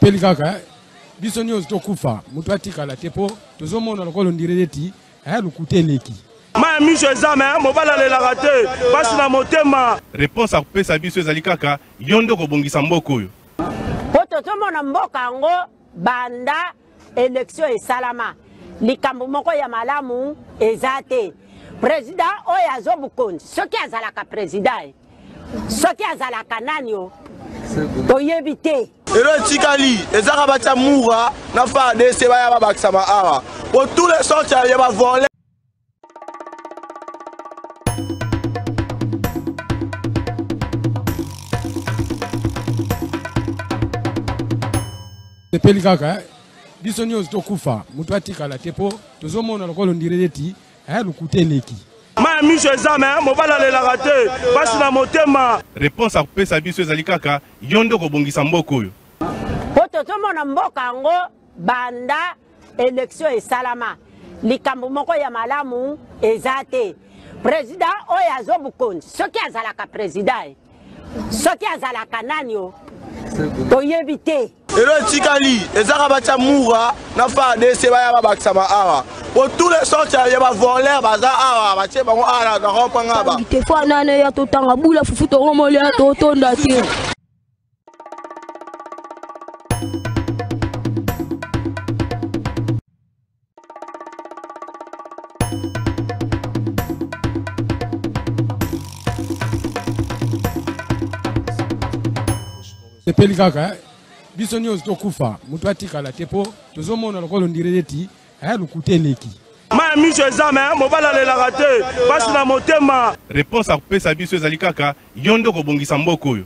Peli kaka biso nyonso tokufa mutu atikala tepo tozomona lokolo ndireleti lukuteleki ma miso ezame mobala lelaka te pasi na motema. Réponse à kopesa biso ezali kaka yondo kobongisa mboka oyo po tozomona mboka yango banda élection esalama likambo moko ya malamu eza te. Président oyo azobukonzi soki azalaka président soki azalaka nani o toyebi te. Ero tikali ezaka bacha mura na fa DC baya babakisa awa pour tous les sortes ya ba voler. Peli kaka biso nyonso tokufa mutu atikala tepo tozomona lokolo ndireleti lukuteleki ma miso ezame mobala lelaka te pasi na motema. Réponse à kopesa biso ezali kaka yondo kobongisa mboka oyo po tozomona mboka yango banda élection esalama likambo moko ya malamu eza te. Président oyo azobukonzi soki azalaka président soki azalaka nani o toyebi te. Ero tikali ezaka bacha mura na fa DC baya babakisa awa pour tous les sortes ya ba voler baza awa bache bango ala na rompanga ba te fa nane ya totanga bula fufu to romole ya totonda te. Peli kaka biso nyonso tokufa mutu atikala tepo tozomona lokolo ndireleti lukuteleki ma miso ezame mobala lelaka te pasi na motema. Réponse à kopesa biso ezali kaka yondo kobongisa mboka oyo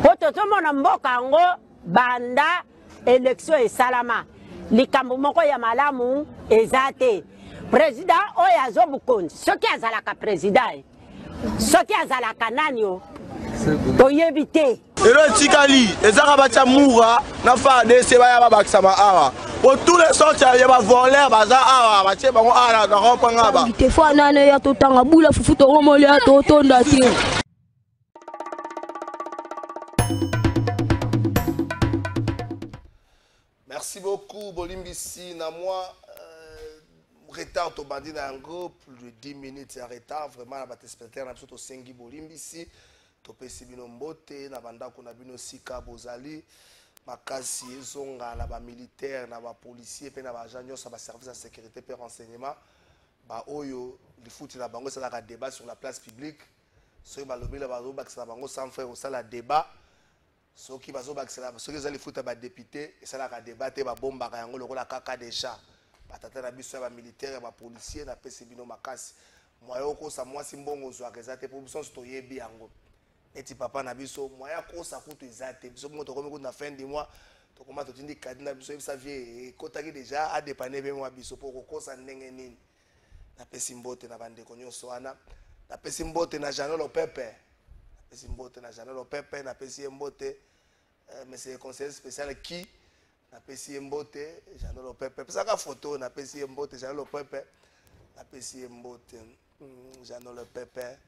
po tozomona mboka yango banda élection esalama likambo moko ya malamu eza te. Président oyo azobukonzi soki azalaka président soki azalaka nani o toyebi te. Ero tikali ezaka bacha mura na fa DC baya babakisa awa pour tous les sortes ya ba voler baza awa bache bango ala na rompanga ba te fa nane ya totanga bula fufu to romole ya totonda te. Merci beaucoup Bolimbisi na moi retard to bandi na yango plus de 10 minutes ya retard vraiment na batespectateur na biso to sengi Bolimbisi to pesi bino mbote na bandako na bino sika bozali makasi ezonga na ba militaire na ba policier pe na ba agent nyonso ba service de sécurité pe renseignement ba oyo lifuti na bango ça la débat sur la place publique soki balobela bazobakisa bango sans faire osala débat soki bazobakisa soki ezali lifuti ba député esalaka débat te babombaka yango lokola kaka déjà batata na biso ya ba militaire ya ba policier na pesi bino makasi moyo kosa mwasi mbongo zwaka eza te po biso toyebi yango eti papa na biso moya kosa kutu eza te biso bongo tokomi kutu na fin du mois tokoma totindi kadi na biso ebisa vie ekotaki déjà adépane be mwa biso po kokosa ndenge nini napesi mbote na bandeko nyonso wana napesi mbote na Janolo Pepe napesi mbote na Janolo Pepe napesi mbote monsieur conseiller spécial qui napesi mbote Janolo Pepe pesaka photo napesi mbote Janolo Pepe napesi mbote Janolo Pepe.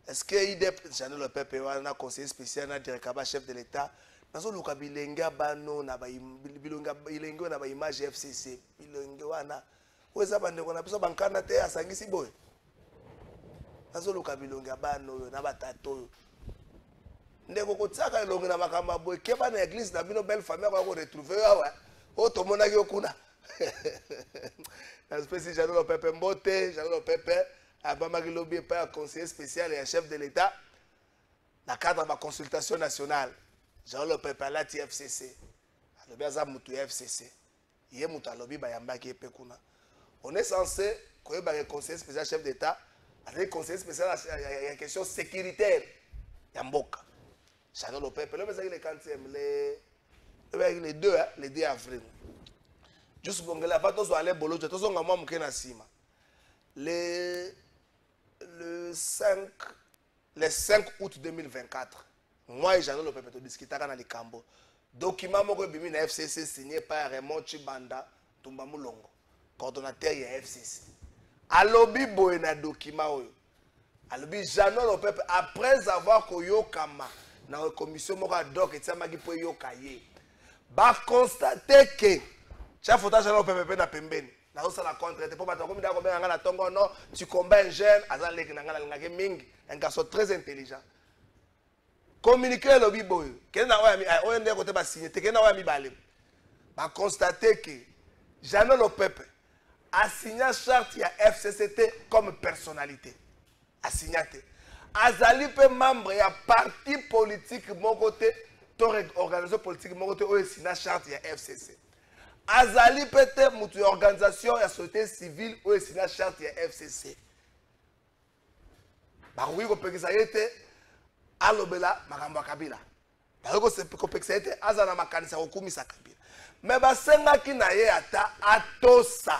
Est-ce que IDEP Janolo Pepe wana conseiller spécial na directeur chef de l'État nazo luka bilenga bano na ba bilenge na ba image FCC bilenge wana weza bandeko na biso bankana te asangisi boy nazo luka bilenge bano na batato ndeko kotsaka elongi na makamba boy keba na église na bino belle famille ko retrouver awa o to monaki okuna na spécial Janolo Pepe mbote Janolo Pepe abamaki lobby par conseiller spécial et chef de l'État dans le cadre de la consultation nationale. Janolo Pepe la FCC. Alobi aza mutu FCC. Yé mutu alobi bayambaki epekuna. On est censé koyeba le conseiller spécial chef d'État, avec conseiller spécial il y a question sécuritaire ya mboka. Janolo Pepe le bezaki le 40e le Les 2 avril. Juste pour que la fête soit allée bolo, tous on a moi mouké na sima. Le 5 août 2024. Moi et Jean-Noël Pepe to discuter dans les Cambo. Document moko bimi na FCC signé par Raymond Chibanda Tumba Mulongo, coordonnateur ya FCC. Alobi boye na document oyo. Alobi Jean-Noël Pepe après avoir koyokama na commission moko ad hoc etamaki po yokaye. Ba constater que chaque fois Jean-Noël Pepe na pembeni. Na osala contre te po bato komi da ko benga na tongo non, tu combats un jeune azalek na ngala ngake mingi, un garçon très intelligent. Communiquer le biboy. Quel n'a pas constaté que Jean-Noël Pepe a signé charte à FCCT comme personnalité. A signé. Azali pe membre ya parti politique mon côté, ton organisation politique mon côté, a signé charte à FCC. Azali peut-être une organisation ya société civile, a signé charte à FCC. Bah oui, qu'on peut que ça y était. Alobela makamba kabila bayoko se complexité azana makanisa kokumisa kabila mais basenga ki na ye ata atosa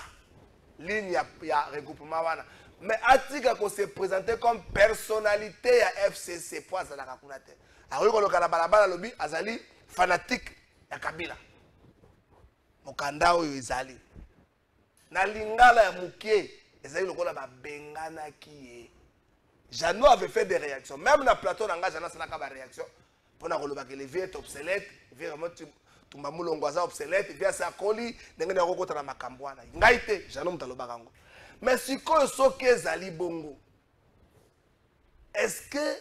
ligne ya regroupement wana mais atika ko se présenter comme personnalité ya FCC pour azala kakuna te ayoko lokala balabala lobi azali fanatique ya kabila mokanda oyo ezali na lingala ya mukie ezali lokola babengana ki ye. Jeannot avait fait des réactions. Même dans le plateau, Jeannot a fait des réactions. Pour que les vieux est obsolète, vraiment, tu m'as mis l'angoisse obsolète, il vient à Koli, il y a un recours dans ma cambouana. Ngaïté, Jeannot m'a dit. Mais si on soke Zali Bongo, est-ce que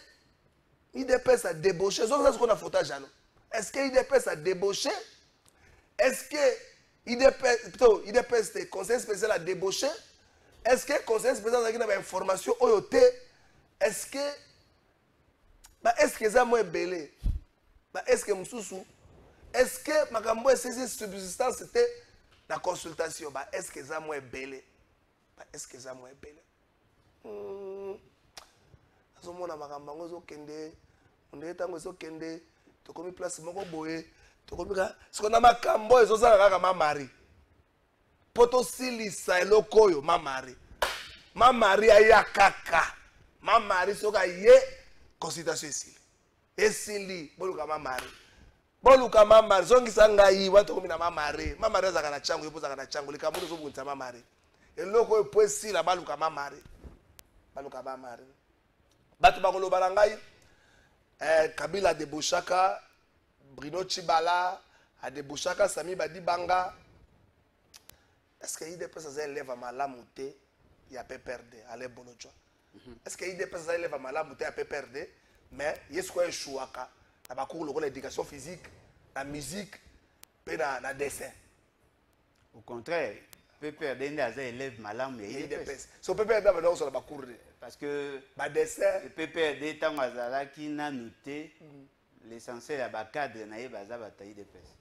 IDPS a débauché? C'est ce qu'on a fait à Jeannot. Est-ce que IDPS a débauché? Est-ce que IDPS, le conseil spécial a débauché? Est-ce que le conseil spécial a une information OYOT? Est-ce que ça m'a belé? Est-ce que Moussou? Est-ce que Makambo c'est subsistance c'était la consultation? Est-ce que ça m'a belé? Est-ce que ça m'a belé? Azo mona Makambo zo kende, on est tango zo kende, to komi place moko boye, to komi ka, ce qu'on a Makambo ezo za kaka ma mari. Poto silisa elokoyo ma mari. Ma mari aya kaka. Ma mari soka ye consultation ici. Esili boluka ma mari. Boluka ma mari zongi sanga yi watu komina ma mari. Ma mari za kana changu yepo za kana changu likamuru zo bunta ma mari. Eloko e poesi la baluka ma mari. Baluka ma mari. Batu bakolo barangai Kabila de Bouchaka, Bruno Chibala, a de Bouchaka Sami Badibanga. Est-ce qu'il y a des personnes qui élèvent à Malamouté, il y a pas perdu, allez Bonojo. Est-ce qu'il y a des personnes qui élèvent à Malamouté, il y a pas perdu, mais il y a ce qu'on a chouaka, il y a cours l'éducation physique, la musique, et le dessin. Au contraire, Pépère des élèves malam et IDPS. So Pépère d'abord sur la cour parce que ba dessin Pépère des temps azala qui n'a noté l'essentiel à ba cadre na baza bata IDPS.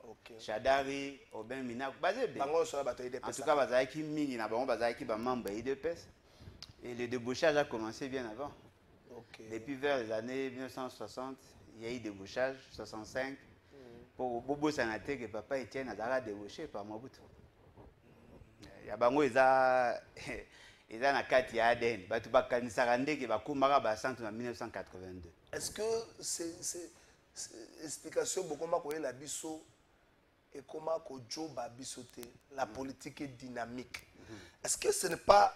OK. Chadari Oben Mina basé bien. Bango sur la bata IDPS. En tout cas baza qui mingi na bango baza qui ba membre IDPS et le débauchage a commencé bien avant. OK. Depuis vers les années 1960, il y a eu débauchage 65 pour Bobo Sanaté que papa Etienne a débauché par Mobutu. Ya bango eza na kati ya ADN batu bakanisaka ndeke bakumaka ba centre en 1982. Est-ce que c'est explication beaucoup ma ko la biso et comment ko joba bisoté la politique est dynamique. Est-ce que ce n'est pas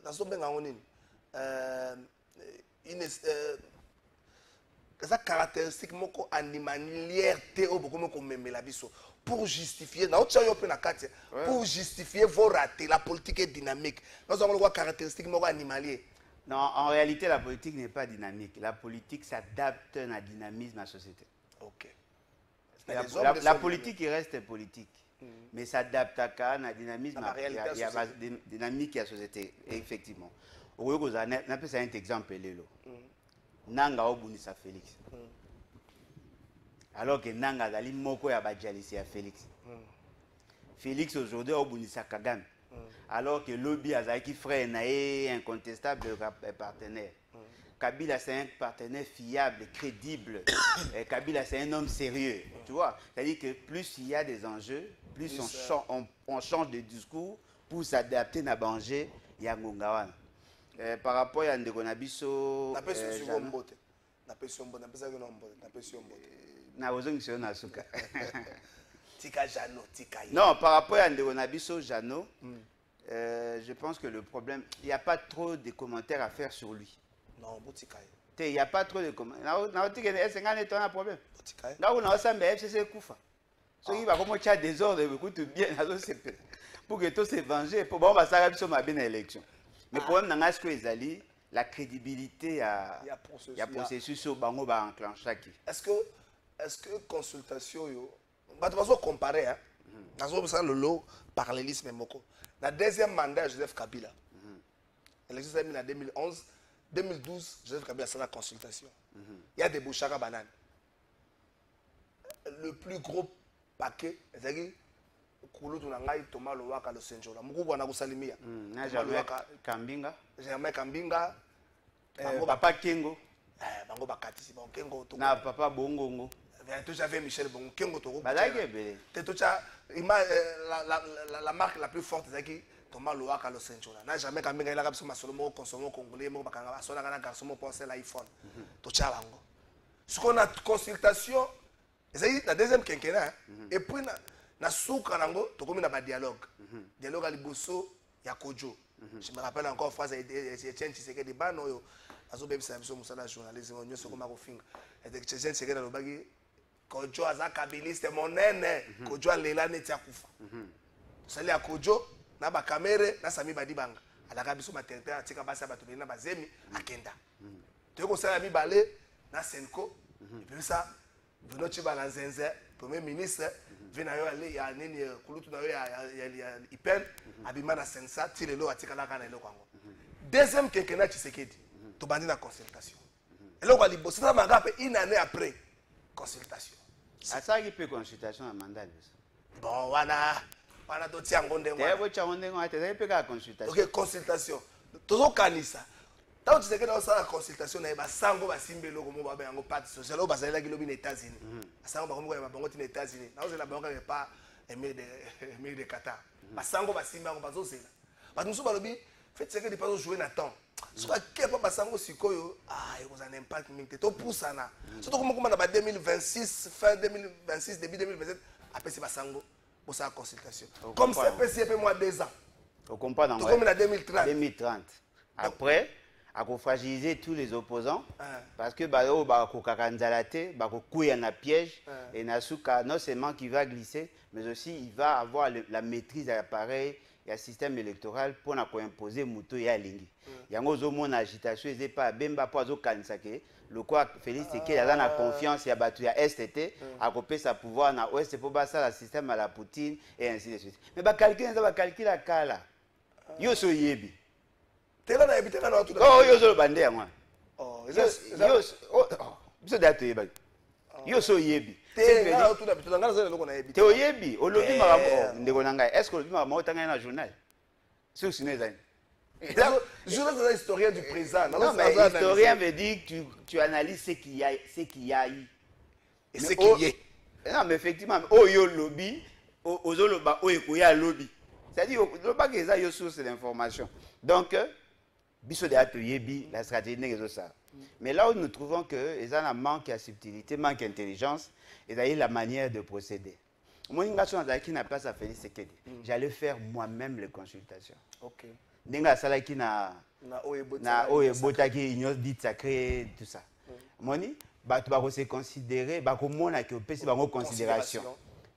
dans son benga onini ça caractéristique moko animalière té o beaucoup moko memela biso pour justifier pour justifier vos ratés. La politique est dynamique. Nous avons le caractéristique animalier. Non, en réalité, la politique n'est pas dynamique. La politique s'adapte à un dynamisme de la société. Ok. La politique il reste politique, mais s'adapte à un dynamisme dynamique de la société. Effectivement. On a un exemple. Nanga Obunisa Félix. Alors que Nanga Dali Moko ya Badjalisi à Félix. Félix aujourd'hui Obunisa Kagame. Alors que Lobby Azaki frère naé incontestable partenaire. Kabila c'est un partenaire fiable, crédible. Kabila c'est un homme sérieux. Tu vois, c'est-à-dire que plus il y a des enjeux, plus on change de discours pour s'adapter à danger. Il y a Ngongawan. Par rapport à Ndeko Nabiso, non, par rapport à Ndeko Nabiso, Jano, je pense que le problème, il n'y a pas trop de commentaires à faire sur lui. Non, il n'y a pas trop de commentaires. Il y a un problème. Là où on a FCC Koufa. Ceux qui vont faire des désordre, écoute bien, pour que tout se venger, pour bon, ça va sur ma bonne élection. Mais le problème, c'est la crédibilité à la processus au bango va enclencher. Est-ce que consultation, bah, tu vas comparer, hein? Le lot parallélisme moko. La deuxième mandat, Joseph Kabila. L'élection s'est mise en 2011. 2012, Joseph Kabila a la consultation. Il y a des bouchara bananes. Le plus gros paquet, c'est-à-dire, Koulo Tunangai, Thomas Lowaka, le Senjola. Moukou Wana Salimia. Kambinga. Germain Kambinga. Papa Kengo. Bango Bakatisi. Kengo. Na Papa Bongongo. J'avais Michel Bongo. Kengo Toro. La marque la plus forte, c'est Thomas Lowaka, le Senjola. Na jamais Kambinga, il a capté ma solo consommé congolais, mon bakanga, son agana garçon, mon pensée l'iPhone. Tocha Bango. Ce qu'on a consultation, c'est la deuxième quinquennat. Et puis, na souka nango to komi na ba dialogue dialogue à liboso ya Kojo. Je me rappelle encore phrase Etienne Tshisekedi bano yo azo bebisa biso musala journaliste on nyoso koma ko finga Etienne Tshisekedi lobaki Kojo aza kabiliste monene Kojo alela neti akufa sali ya Kojo na ba kamere na Sami Badibanga alaka biso ma territoire atika basa bato bena bazemi akenda to ko sala mibale na Senko et puis ça Bruno Tshibala Nzenze premier ministre vena yo ale ya nini kulutu na yo ya Ipen abima na sensa tilelo atikala kana eloko yango deuxième quinquennat Tshisekedi to bandi na consultation eloko liboso na manga pe une année après consultation asa qui peut consultation à mandat bon wana to tiango ndengo tebo chango ndengo ate pe ka consultation OK consultation tozo kanisa tant Tshisekedi na sa consultation na ba sango ba simbelo ko mo ba yango parti social o ba zalela ki lobi na États-Unis sango ba ko mo ba bango ti na États-Unis na ozela bango ka pas aimer de Qatar ba sango ba simba ko ba zozela ba nso ba lobi fait Tshisekedi pas jouer na temps soit que pas ba sango sikoyo il y a un impact mingi to poussana surtout comme na ba 2026 fin 2026 début 2027 après c'est ba sango pour sa consultation comme c'est PCP mois 2 ans on comprend dans comme en 2030 après à fragiliser tous les opposants parce que bao ba ko kakanzalate ba ko kuya na piège et Nasuka non seulement qui va glisser mais aussi il va avoir la maîtrise de l'appareil et système électoral pour na ko imposer muto ya lingi yango zo mona agitation eze pas bemba po zo kanisa ke le quoi Félix Tshisekedi a la confiance ya batu ya STT a copé sa pouvoir na ouest pour basa la système à la Poutine et ainsi de suite mais ba calculer ça ba calculer kala yo so yebi tela na ebite kana watu oh yo so bande ya mwana biso dato yeba yo so yebi tela watu na bitu ngana zele loko na ebite te oyebi olobi makambo ndeko na ngai est-ce que olobi makambo otanga na journal sur sinon ezani journal c'est historien du présent non mais historien veut dire que tu analyses ce qu'il y a eu et ce qui est non mais effectivement oh yo lobby ozoloba o ekoya lobby c'est-à-dire le pas que ça yo source d'information donc biso de atoyebi la stratégie n'est ça mais là où nous trouvons que ils ont un manque de subtilité manque d'intelligence et d'ailleurs la manière de procéder moi une nation qui n'a pas à Félix Tshisekedi j'allais faire moi-même les consultations OK Nenga sala qui na oyebotaki union dite sacrée tout ça moni bato ba ko se considérer ba ko mona ki opesi bango considération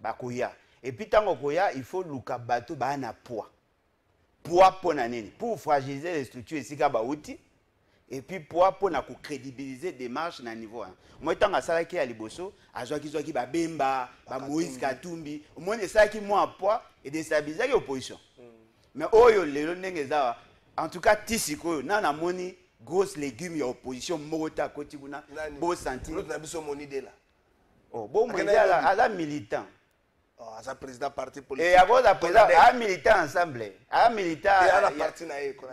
ba koya et puis tango koya il faut luka bato ba na poids pour na nini pour fragiliser les structures ici ka ba outil et puis pour na ko crédibiliser démarche na niveau moi tanga sala ki ya liboso azwaki ba bemba ba Moïse Katumbi moni sala ki moi poids et déstabiliser l'opposition mais oyo lelo ndenge za en tout cas tisiko na moni grosse légumes ya opposition mota koti kuna bo sentir l'autre na biso moni de là oh bon moi ala militant aza président parti Et politique à cause de président, un militant ensemble. Un militant. parti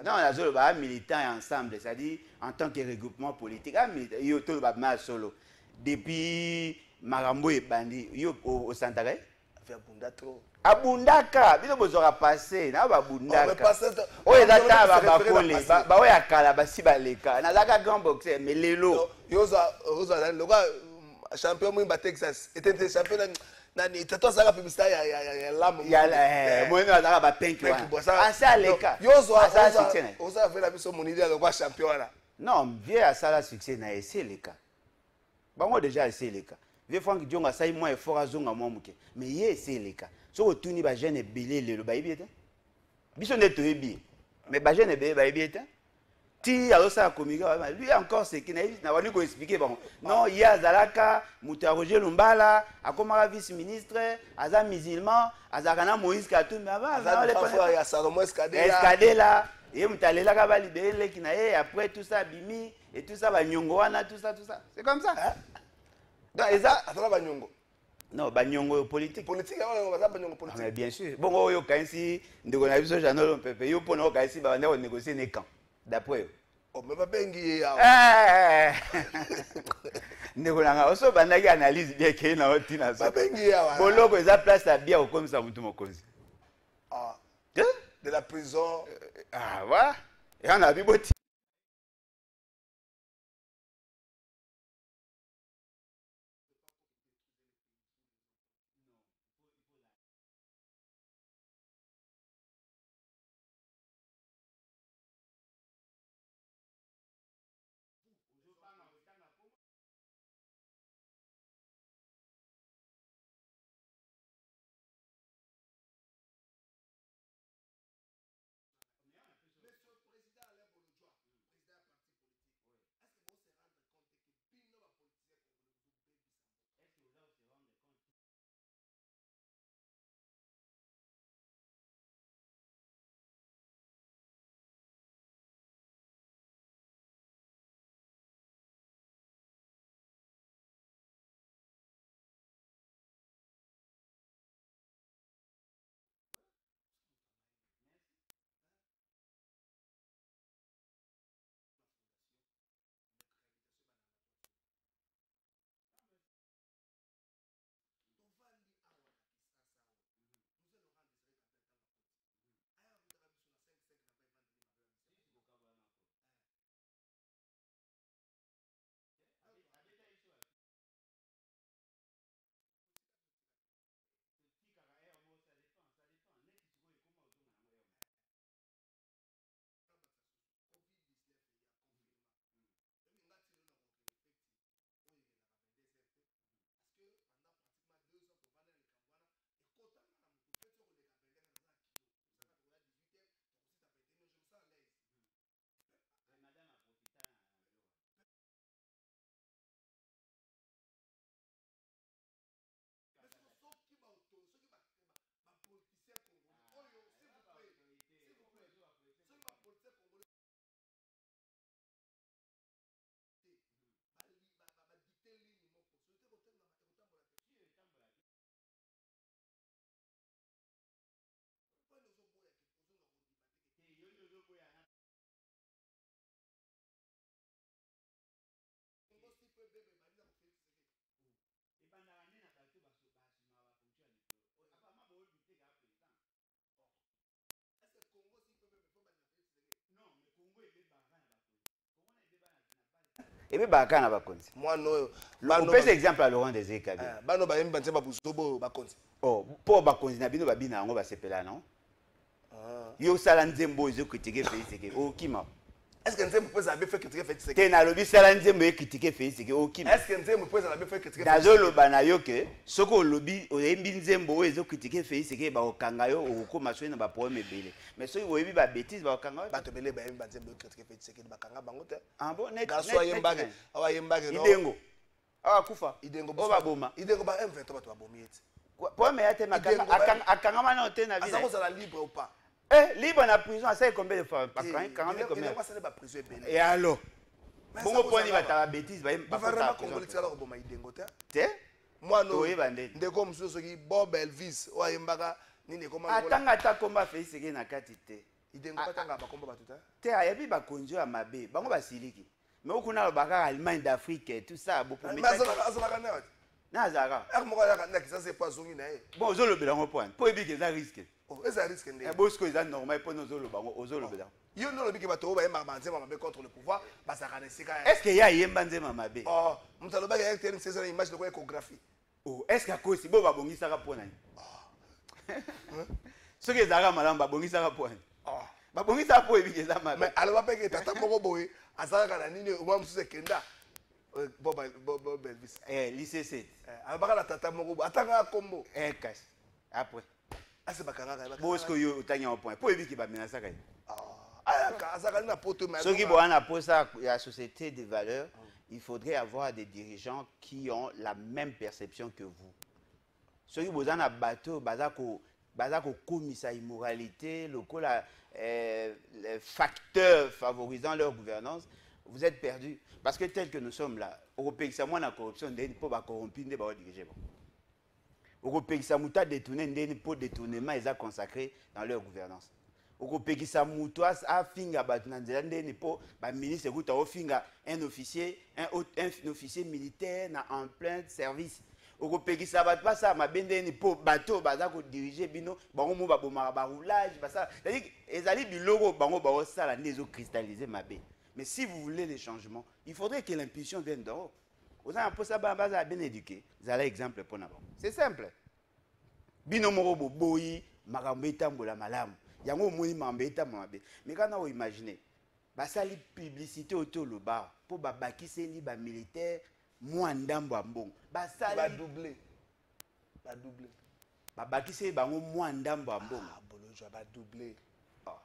non, un militant ensemble, c'est-à-dire en tant que regroupement politique. Un militant, il y a solo. Depuis Marambo et Bandi, il y a au Santaré. Abunda trop. Abundaka, bino bozora passé, na abundaka. Oh, ezata bakole, ba oya kala basi baleka. Na zaka grand boxer, mais lelo. Yoza le champion mwimba Texas. Était champion nani tato saka publicité ya lamu. Ya moi na zaka ba pink wa. Asa leka. Yoza fait la biso monidi le roi champion là. Non, vieux a ça la succès na essayer leka. Bango déjà essayer leka. Vieux Franck Dionga ça moi fort azonga moi muke. Mais yé essayer leka. So otuni ba jeune belé le ba yebite. Biso neto yebi. Mais ba jeune belé ba yebite. Ti a ça communiquer lui encore c'est qui na wani ko expliquer bon. Non, il y a Zalaka, Mouta Roger Lumbala, akoma vice ministre, aza musulman, azakana Moïse Katumbi aza le frère ya Salomon Escadela. Et Mutalela ka ba libérer qui na après tout ça bimi et tout ça ba nyongo wana tout ça. C'est comme ça. Donc eza atala ba nyongo. Non, banyongo politique. Politique, banyongo politique. Mais bien sûr. Bon, yo kaisi ndeko na biso janolo pepe yo pona kaisi ba ndeko négocier ne camp. D'après. Oh, mais pas bengi ya. Ndeko na oso bandaki analyse bien ke na otina ça. Pas bengi ya. Boloko eza place à bien comme ça mutu mokonzi. Ah. De la prison. Ah, voilà. Et on a vu boti. Et bien, bakana bakonzi. Moi non. On peut exemple à Laurent Désiré Kabila. Bano ba yemba nzeba buzobo bakonzi. Oh, pour bakonzi na bino babina ngo ba sepela non? Yo sala nzembo zo critiquer Félix Okima. Est-ce que nzembo peut savoir faire critiquer Félix? Tena lobi sala nzembo e critiquer Félix Okima. Est-ce que nzembo peut savoir faire critiquer? Dazo lobana yo ke soko lobi oyembi nzembo zo critiquer Félix ba okanga yo okoma so na ba problème ebele. Mais so oyebi ba bêtise ba okanga yo ba to bele ba yemba nzembo critiquer Félix ba kanga bango te. Ah bon net. Gaso yembage, awa yembage no. Idengo. Awa kufa. Idengo ba boma. Idengo ba M23 ba to ba bomi eti. Problème ya te makanga akanga mana te na vie. Azako za libre ou pas? Libre en prison, ça combien de fois? Quand même combien? Et alors? Bon, point il va ta bêtise, va vraiment congolais là au Idengo te. Te? Moi non. Ndeko mususu ki Bob Elvis o ayembaka nini koma ngola. Atanga ta komba Félix Sekedi na kati te. Idengo patanga ba komba batuta. Te ayabi ba konjo ya mabe. Bango basiliki. Mais okuna lo baka Allemagne d'Afrique tout ça bo pour mettre. Azala kana wat. Na zaka. Moko ya kana ki ça c'est pas zongi na ye. Bon zo lo belango point. Po ebi ke za risque. Oh, eza risque ndé. Bosco eza normal po no zo lo bango ozo lo belango. Yo no lobi ke bato ba yemba banzema mabe contre le pouvoir, ba saka na sika. Est-ce que ya yemba nzema mabe? Oh, mutalo ba ya acteur c'est ça image de quoi échographie. Oh, est-ce que kosi bo ba bongisa ka pona ni? Ce que ezaka malamba bongisa ka pona. Oh. Ba bongisa po ebi ke za mabe. Mais alors ba peke tata moko boye, azaka na nini o mwa msuze kenda. Bob Elvis. Lycée 7. Alors ba la tata moko atanga kombo. Cash. Après. Ase bakanga ka. Bosco yo utanya au point. Po ebi ke ba menasa ka. Ce qui boit pour ça, la société des valeurs, il faudrait avoir des dirigeants qui ont la même perception que vous. Ce qui boit un bateau, bazako comisa immoralité, les facteurs favorisant leur gouvernance, vous êtes perdus. Parce que tel que nous sommes là, Européens, c'est moins la corruption, n'est pas corrompu, n'est pas dirigé. Européens, c'est moins détourné, n'est pas détournement, ils ont consacré dans leur gouvernance. Okopekisa mutoas a finga batunanzela ndeni po ba ministre kuta ofinga un officier militaire na en plein service. Okopekisa bat pas ça mabendeni po bateau baza ko diriger bino bango mo ba bomaka ba roulage ba ça. C'est-à-dire ezali biloko bango ba osala ndezo cristalliser mabe. Mais si vous voulez les changements, il faudrait que l'impulsion vienne d'en haut. Vous avez un peu ça baza bien éduqué. Vous avez exemple pour n'abord. C'est simple. Bino moko boyi makambo etambola malamu. Yango moni mambeta mabe. Mais quand on imagine, basali publicité autour le bar pour babakiseli ba militaire moi ndambo ambong. Basali ba doubler. Babakiseli bango moi ndambo ambong. Ah bolojo ba doubler.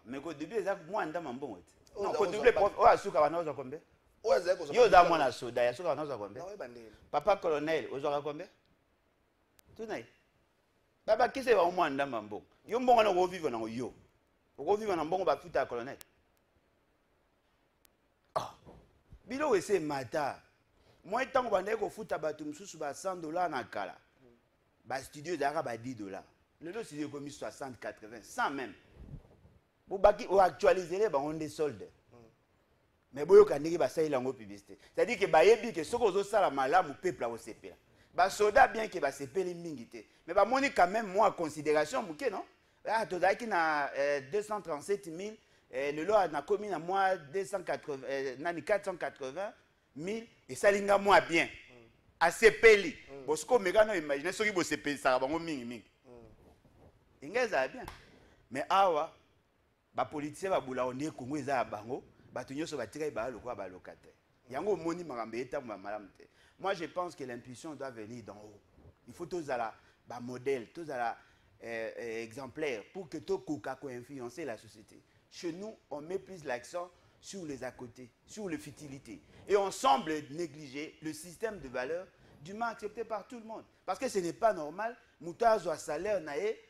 Mais ko début ça moi ndambo ambong. Non, ko doubler o asuka bana oza combien? O za ko. Yo da mwana soda ya suka bana oza combien? Na we bandele. Papa colonel oza combien? Tunai. Babakiseli bango moi ndambo ambong. Yo mbongo na ko vivre na yo. Pourquoi vivre dans bon bafuta à colonel? Ah, bilo ese mata. Moi tant qu'on est au foot à batum sous $100 na kala. Ba studio d'ara ba $10. Le studio comme 60, 80, 100 même. Pour baki ou actualiser les on des soldes. Mais boyo kaniki ba ça il en publicité. C'est-à-dire que ba yebi que ce qu'on ça la malamu peuple au CP. Ba soda bien que ba CP les mingité. Mais ba moni quand même moi considération mouké non? Là, tu as 237 000, le lot a commis à moi 480 000, et ça linga moi bien. À CPLI. Parce que je imagine ce qui va se payer, ça va bien. Mais awa, les politiciens va boula on est Congo ils a bango, batunyo so batira ba lokwa ba locataire. Yango moni marambe eta malam te. Moi je pense que l'impulsion doit venir d'en haut. Il faut tous à la modèle, tous à la exemplaire pour que tout coca influencer la société. Chez nous, on met plus l'accent sur les à côté, sur les futilités. Et on semble négliger le système de valeurs dûment accepté par tout le monde. Parce que ce n'est pas normal, moutazo a salaire naé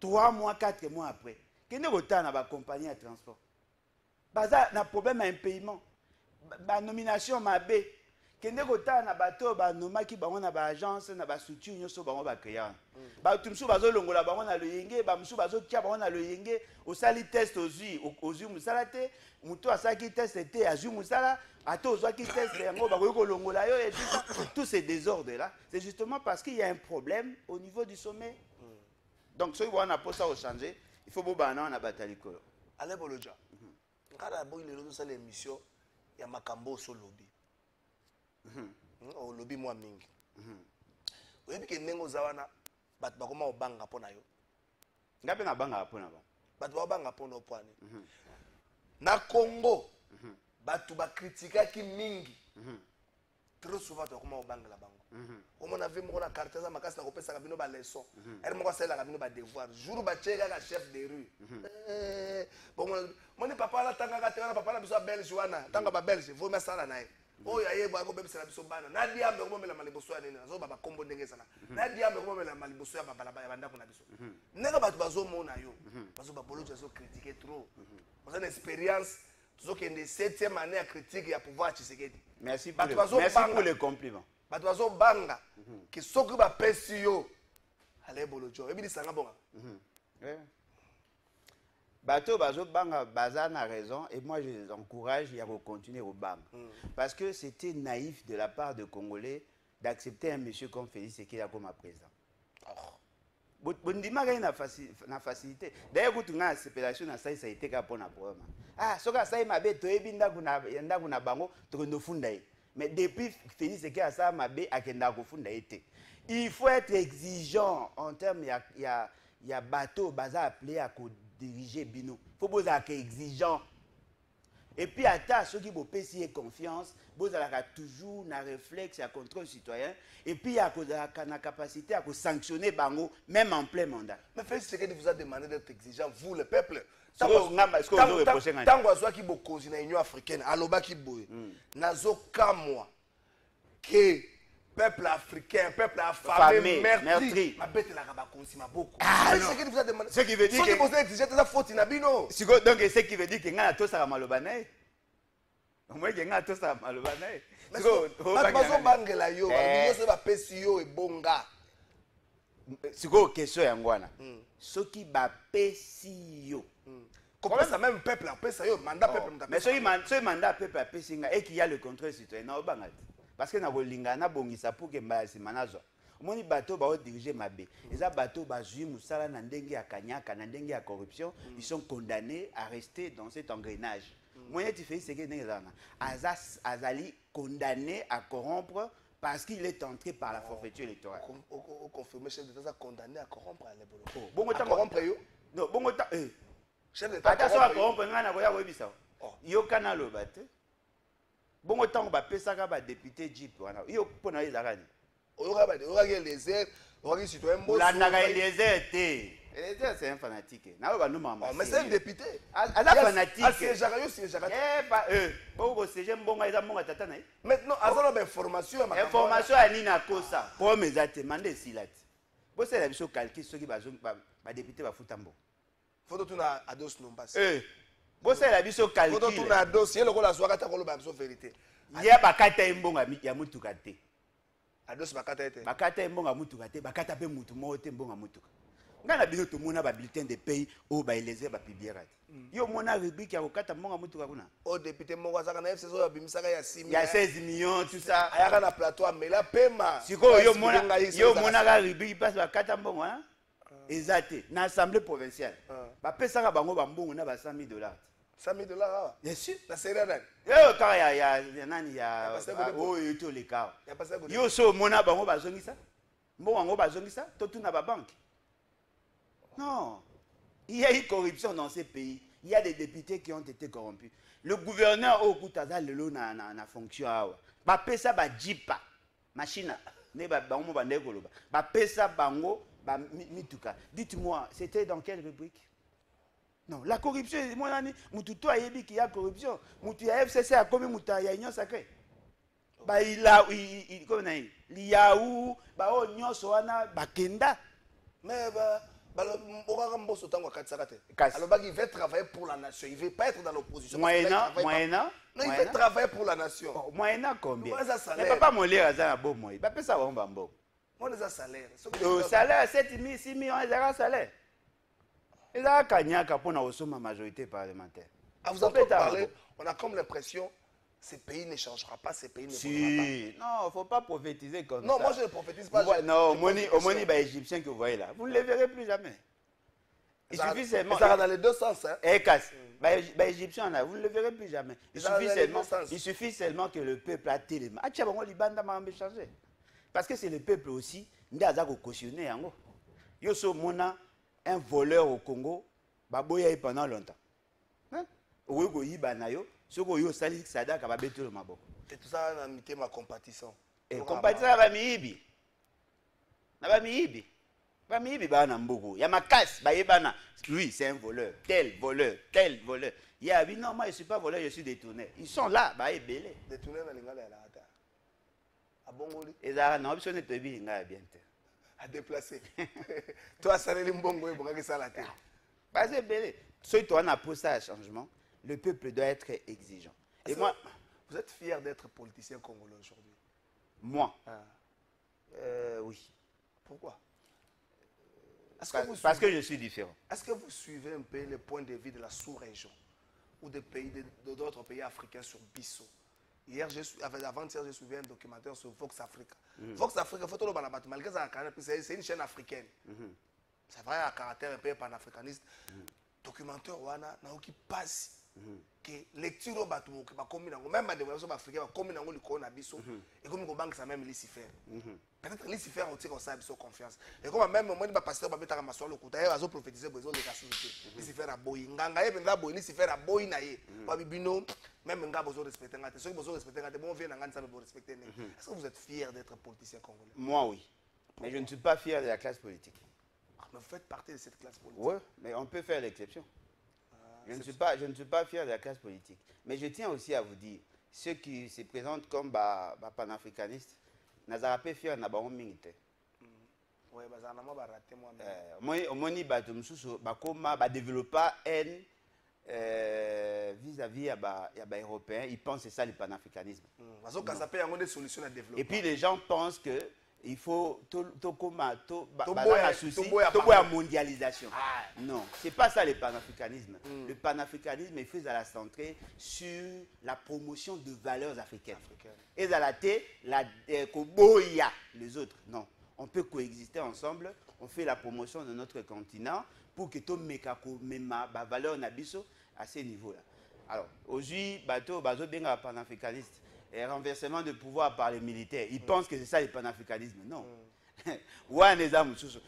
3 mois, 4 mois après. Qu'est-ce que na ba compagnie de transport? Baza na problème à un paiement. Ba nomination mabe. Kende kota na bato ba nomaki bango na ba agence na ba structure nyoso bango ba créer. Ba tumsu bazo longola bango na loyenge, ba musu bazo tia bango na loyenge, osali test ozu musalate, muto asaki test était azu musala, ato ozwaki test yango ba ko longola yo et tout ça. Tous ces désordres là, c'est justement parce qu'il y a un problème au niveau du sommet. Donc ceux qui vont pour ça au changer, il faut bobana na bataliko. Allez boloja. Ngara bo ile lozo sala émission ya makambo so lobby. O lobby moi mingi. Oyebi ke nengo zawana bat bakoma obanga pona yo. Ngabe na banga pona ba. Bat ba banga pona opwane. Na Congo batu ba critiquer ki mingi. Trop souvent to koma obanga la bango. O mona ve mo na carte za makasi na kopesa kabino ba leçon. Er mo ko sala kabino ba devoir. Jour ba cheka ka chef de rue. Bon mon papa la tanga ka tanga papa na biso belge wana. Tanga ba belge, vo mesala nae. Oyo ayebo ako bebisela biso bana na diambe komomela maliboso ya nini azo baba kombo ndenge sana na diambe komomela maliboso ya babalaba ya bandako na biso ndenge bato bazomona yo bazo babolojo azo critiquer trop on a une expérience tuzo kende 7e année à critique ya pouvoir Tshisekedi. Merci pour le compliment. Bato bazo banga que soki bapesi yo ale bolojo ebilisanga bonga. Bateau banga bazan a raison et moi je les encourage à continuer au bang. Parce que c'était naïf de la part de Congolais d'accepter un monsieur comme Félix Tshisekedi comme président. Bondima na facilité. D'ailleurs quand on a séparation na ça a été pour un problème. Ah soka ça mabe to ebinda kuna bango to no funda. Mais depuis Félix Tshisekedi a ça mabe akenda ko funda été. Il faut être exigeant en termes il y a bateau baza appelé à diriger bino. Faut vous être exigeant. Et puis à ceux qui vous payent confiance, vous avez toujours un réflexe à contrôle citoyen. Et puis il y a la capacité à sanctionner bango même en plein mandat. Mais Félix Tshisekedi vous a demandé d'être exigeant, vous le peuple. Tant que vous avez cause dans l'Union africaine, aloba ki boye. Nazo kamwa que peuple africain, peuple affamé, meurtri, ma bête la rabat consima beaucoup. Ce qui vous a demandé. Ce qui veut dire que vous êtes exigeant, ça faute inabino. Donc ce qui veut dire que ngana to sa malobane. Moi que ngana to sa malobane. Bazo bangela yo, ba so ba pesi yo e bonga. Siko question yangwana. Soki ba pesi yo. Comment ça même peuple a pesi yo, mandat peuple m'a. Mais ce mandat peuple a pesi nga et qu'il y a le contrôle citoyen na obangati. Parce que na bolinga na bongisa pour que mbasi manazo. Omoni bateau ba diriger mabe. Les bateaux ba zui musala na ndenge ya kanyaka na ndenge ya corruption, ils sont condamnés à rester dans cet engrenage. Moyen tu fais ce que ndengezana. Azali condamné à corrompre parce qu'il est entré par la forfaiture électorale. Au confirmé chef d'État condamné à corrompre à l'époque. Bongo ta corrompre yo? Non, bongo ta chef d'État corrompre ngana ko ya webisa. Yo kana lo bate. Bongo tango ba pesaka ba député Jeep wana. Yo pona ezakani. Oyoka les airs, oyoka citoyen mboso. Landaka les airs té. Eliezer c'est un fanatique. Na ba no mama. Mais c'est un député. Aza fanatique. C'est Jagayo, c'est Jagayo. Eh pas bongo c'est mbonga eza mbonga tata na. Maintenant azana ba information ma. Information ani na kosa. Pour mes mande silati. Bo c'est la biso calcul soki ba député ba futambo. Faut tout na ados nombas. Bo c'est la biso calcul. Faut tout na dossier le ko la soaka ta ko lo ba biso vérité. Ya bakata mbonga ya mutuka te. Ados bakata ete. Bakata mbonga mutuka te, bakata pe mutu mo te mbonga mutuka. Ngana bino to mona ba bulletin de pays o ba eleze ba publiera. Yo mona rubrique ya kokata mbonga mutuka kuna. O député moko azaka na FCC ya bimisaka ya 6 millions. Ya 16 millions tout ça. Ayaka na plateau mais la paiement. Siko yo mona ga rubrique passe bakata mbongo hein. Exacté. Na assemblée provinciale. Ba pesaka bango ba mbongo na ba $100,000. $100,000 ah. Bien sûr. La série là. Yo ka ya nani ya o yoto le ka. Yo so mona bango bazongisa. Mbongo bango bazongisa to tuna ba banque. Non. Il y a eu corruption dans ces pays. Il y a des députés qui ont été corrompus. Le gouverneur au Koutaza lelo na fonction awa. Ba pesa ba jipa machine ne ba bango ba ndekolo ba pesa bango ba mituka. Dites-moi, c'était dans quelle rubrique? Non, la corruption, moi nani mututo ayebi qui y a corruption. Mutu ya FCC a commis muta ya union sacrée. Ba ila comme na liaou ba o nyonso wana bakenda. Mais alors, il veut travailler pour la nation. Il ne veut pas être dans l'opposition. Moyennant. Non, il veut travailler pour la nation. Moyennant combien? Mais papa Molière a un bon moyen. Papa ça va un bon. Moi, les salaires. Le salaire, 7 000, 6 millions, ils ont un salaire. Ils ont un cagnac pour la majorité parlementaire. Ah, vous entendez parler, on a comme l'impression ce pays ne changera pas, ce pays ne bougera pas. Non, il ne faut pas prophétiser comme ça. Non, moi je ne prophétise pas. Non, au moni égyptien que vous voyez là, vous ne les verrez plus jamais. Il suffit seulement. Ça va dans les deux sens. Hein? Égyptien là, vous ne le verrez plus jamais. Il suffit seulement que le peuple a télé. Ah, tiens, bon, l'Ibanda m'a changé. Parce que c'est le peuple aussi, qui a cautionné. Yo so mona un voleur au Congo, baboya pendant longtemps. Hein? Ou go yibana yo. Et tout ça, on a mis ma compétition. Et compétition, on a mis lui, c'est un voleur. Tel voleur. Il y a non, moi, je ne suis pas voleur, je suis détourné. Ils sont là, bah, ils belé. Détourné dans les gars, à Bongoli. Et ça, non, je ne te dis pas bien. À déplacer. Toi, ça les Mbongo, et pour que ça la tête. Bah, c'est belé. Si toi, on a posé un changement. Le peuple doit être exigeant. Et moi, vous êtes fier d'être politicien congolais aujourd'hui? Moi, Pourquoi? Parce que je suis différent. Est-ce que vous suivez un peu le point de vue de la sous-région ou des pays, d'autres pays africains sur Bissau? Avant-hier, j'ai suivi un documentaire sur Vox Africa. Vox Africa, malgré ça, c'est une chaîne africaine. C'est vrai, à caractère un peu panafricaniste. Documentaire, qui passe. Que lecture même ma développement africain comme dans le corona biso et comme ko banque ça même Lucifer peut-être Lucifer on tire ça biso confiance et comme même moi ba pasteur ba betaka maso le kuta azo prophétiser besoin de casité Lucifer a boy nganga ye benga boy Lucifer a boy na ye ba bibino même nga besoin respecter ngate ceux qui besoin respecter ngate bon vient ngane ça me respecter. Est-ce que vous êtes fier d'être politicien congolais? Moi oui. Mais je ne suis pas fier de la classe politique. Mais vous faites partie de cette classe politique. Oui, mais on peut faire l'exception. Je ne suis pas fier de la classe politique. Mais je tiens aussi à vous dire, ceux qui se présentent comme panafricanistes, n'ont pas fier de la militaire. Oui, mais ça n'a pas raté moi-même. Moi, je développe haine vis-à-vis des Européens. Ils pensent que c'est ça le panafricanisme. Et puis les gens pensent que il faut la mondialisation. Non, c'est pas ça le panafricanisme. Le panafricanisme est fait à la centrée sur la promotion de valeurs africaines. Et à la tête, les autres. Non, on peut coexister ensemble. On fait la promotion de notre continent pour que tout les valeurs nabiso à ces niveaux-là. Alors, aujourd'hui, bateau bien panafricaniste. Et renversement de pouvoir par les militaires. Ils pensent que c'est ça le panafricanisme. Non.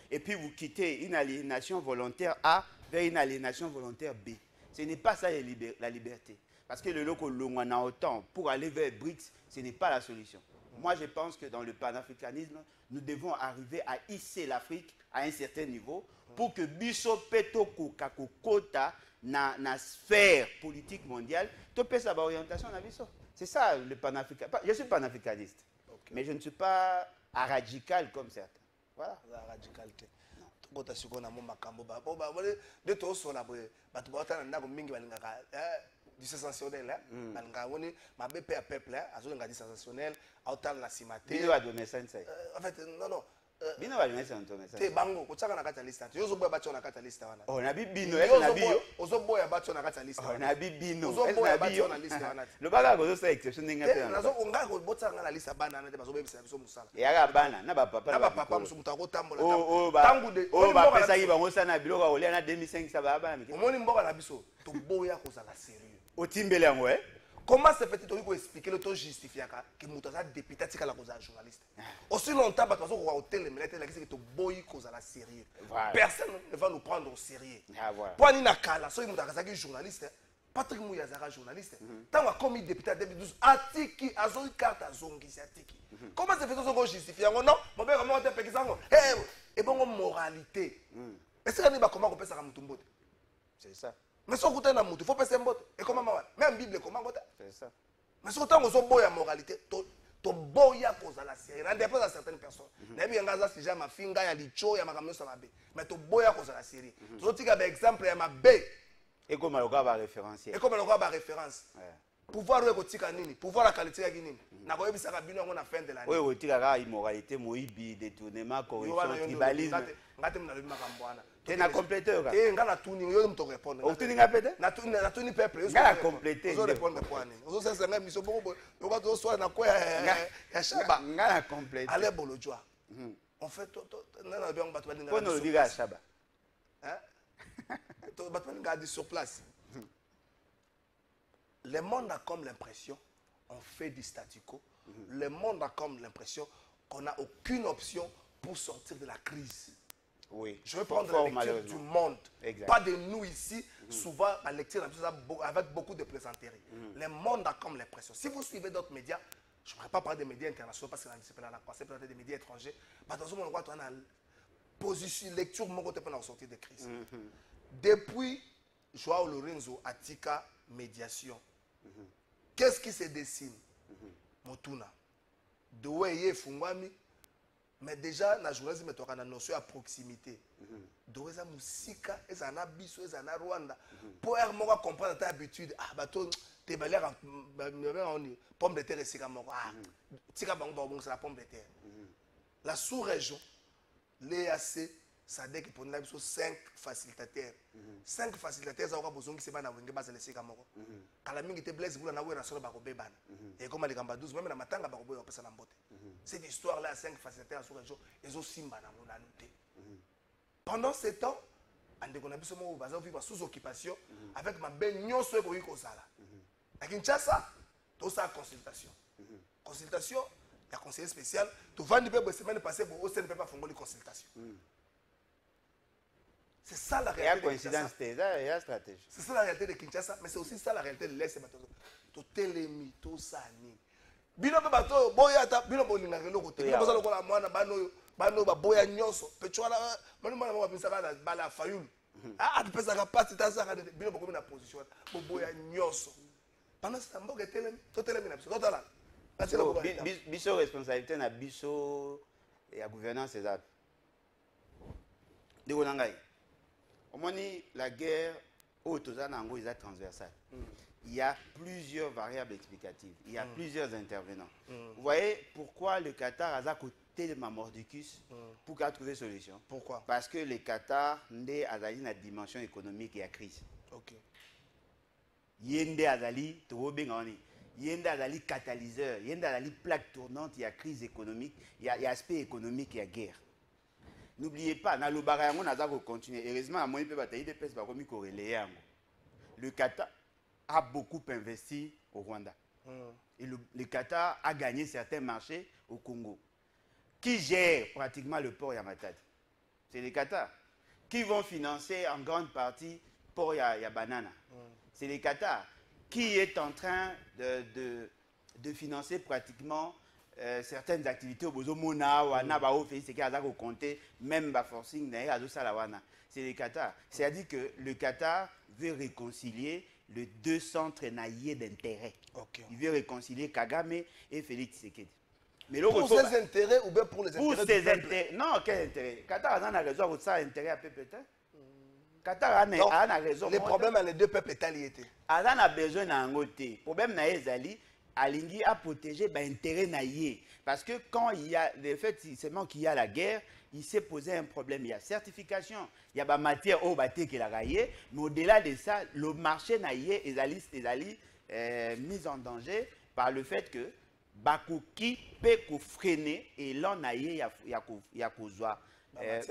Et puis vous quittez une aliénation volontaire A vers une aliénation volontaire B. Ce n'est pas ça la liberté. Parce que le loco on a autant pour aller vers BRICS, ce n'est pas la solution. Moi, je pense que dans le panafricanisme, nous devons arriver à hisser l'Afrique à un certain niveau pour que Bisso Petoko Kakokota na sphère politique mondiale, tu peux savoir orientation na Bisso. C'est ça le panafricanisme. Je suis panafricaniste, mais je ne suis pas radical comme certains. Voilà. La radicalité. Du sensationnel, ma BP à peuple, du sensationnel, autant la cimaté. En fait, non. Bino va lui te bango kutaka na kata lista yozo boya bacho na kata lista wana oh na bibino est na bio ozo boya bacho na kata lista oh na bibino ozo boya bacho na lista wana le baga ko so exception ninga pe nazo onga ko botsa na lista bana na te bazo bebisa biso musala ya bana na ba papa musu mutako tambola tangu de ba pesa yi bango sana biloko olia na 2005 ça ba bana mike omoni mboka na biso to boya ko sala sérieux otimbele yango comment se fait-il que expliquer le taux justifié que Moutaza député tika la cause journaliste aussi longtemps parce que au hôtel militaire la que to boy cause la sérieux personne ne va nous prendre au sérieux pour ni na kala so Moutaza qui journaliste Patrick Mouyazara journaliste tant a commis député en 2012 atiki azoi carte azongi atiki comment se fait-il que justifier non mon père comment on te fait ça et bon moralité est-ce que ni ba comment on peut ça mutumbo c'est ça. Mais si on écoute un il faut passer un bot. Et comment même Bible, comment c'est ça. Mais si on a boya moralité, to boya cause à la série. Rendez pas à certaines personnes. N'abi ngaza si jamais ma finga ya licho ya makamyo sa mabe. Mais to boya cause à la série. So tika ba exemple ya mabe. Et comme le gars va référencier. Et comme le gars va référence. Pouvoir le kotika nini, pouvoir la qualité ya nini. Na ko yebisa ka bino ngo na fin de l'année. Oui, otika ka immoralité, moyibi, détournement, corruption, tribalisme. Ngate mna lobi makambo wana. Tu n'as complété ou pas? Ngana tuni yo me to répondre. O tuni ngapete? Na tuni peuple. Ngana complété. Zo répondre quoi ni. Zo sesa nga miso boko yo ka to so na ko ya shaba. Ngana complété. Ale bolojwa. En fait na bien battu ba dinga. Kono diga shaba. Hein? To battu ba dinga sur place. Le monde a comme l'impression on fait du statu quo. Le monde a comme l'impression qu'on n'a aucune option pour sortir de la crise. Oui. Je vais prendre la lecture du monde, pas de nous ici, souvent la lecture avec beaucoup de plaisanteries. Le monde a comme l'impression. Si vous suivez d'autres médias, je ne pourrais pas parler des médias internationaux parce que c'est peut-être des médias étrangers, mais dans ce moment, on a une position, lecture, mon côté pour sortir de crise. Depuis Joao Lorenzo, Atika, médiation, qu'est-ce qui se dessine? Motuna. Doué Fungwami. Mais déjà, dans le journalisme, il y a une notion à proximité. Donc, il y a Moussika, il y a Bisso, il y a Rwanda. Pour comprendre ta habitude, tu as l'air pomme de terre et c'est la pomme de terre. La sous-région, l'EAC, ça dit que pour nous, 5 facilitateurs. 5 facilitateurs, ça va besoin que c'est pas na wenge base laisser kamoko. Kala mingi te blaise bula na we na solo ba kobebana. Et comme les gamba 12 même na matanga ba koboya pesa na mbote. Cette histoire là 5 facilitateurs sur région, ils ont simba na ngona noté. Pendant ce temps, ande kona biso mo baza vivre sous occupation avec ma ben nyonso ko yiko sala. À Kinshasa, tout ça consultation. Consultation, il y a conseiller spécial, tu vas la semaine passée pour ne peut pas faire une consultation. C'est ça la réalité. Il y a coïncidence, il y a stratégie. C'est ça la réalité de Kinshasa, mais c'est aussi ça la réalité de l'Est. Tout télémi, tout ça. Bino pe bato boya ta bino bolinga ke loko te. Bino lokola mwana bano ba boya nyonso. Petchola manu mwana ba bisa bala bala fayulu. Ah pesa ka pati ta saka bino bokomi na position. Bo boya nyonso. Pendant ce temps boke télémi, to télémi na biso. Totala. Biso responsabilité na biso ya gouvernance ezap. De Gonangai. Au moins, la guerre au Tozanango est transversale. Il y a plusieurs variables explicatives. Il y a plusieurs intervenants. Vous voyez pourquoi le Qatar a à côté de ma mordicus pour qu'à trouver solution. Pourquoi? Parce que le Qatar n'est à une dimension économique et à crise. Ok. Yende Azali, Torobengani. Yende Azali catalyseur. Yende Azali plaque tournante. Il y a crise économique. Il y a aspect économique. Il y a guerre. N'oubliez pas, dans le barrage, on a continué. Heureusement, à moins de batailler des pèses, le Qatar a beaucoup investi au Rwanda. Et le Qatar a gagné certains marchés au Congo. Qui gère pratiquement le port Yamatadi? C'est le Qatar. Qui vont financer en grande partie le port Yabanana? C'est le Qatar. Qui est en train de financer pratiquement certaines activités au besoin mona wana ba o fait c'est qu'il a compté même ba forcing na ya salawana c'est le Qatar. C'est-à-dire que le Qatar veut réconcilier les deux centres naïers d'intérêt. Il veut réconcilier Kagame et Félix Tshisekedi. Mais pour ses intérêts ou bien pour les intérêts pour ses intérêts? Non, quel intérêt? Qatar a raison pour ça intérêt à PPT. Qatar a raison. Les problèmes à les deux peuples italiens. Azan a besoin d'un côté. Problème na ezali Alingui a protégé l'intérêt naïe. Parce que quand il y a, le fait seulement qu'il y a la guerre, il s'est posé un problème. Il y a certification, il y a la matière au bâti qui l'a raillé, mais au-delà de ça, le marché naïe est mis en danger par le fait que Bakuki peut freiner et l'on naïe il y a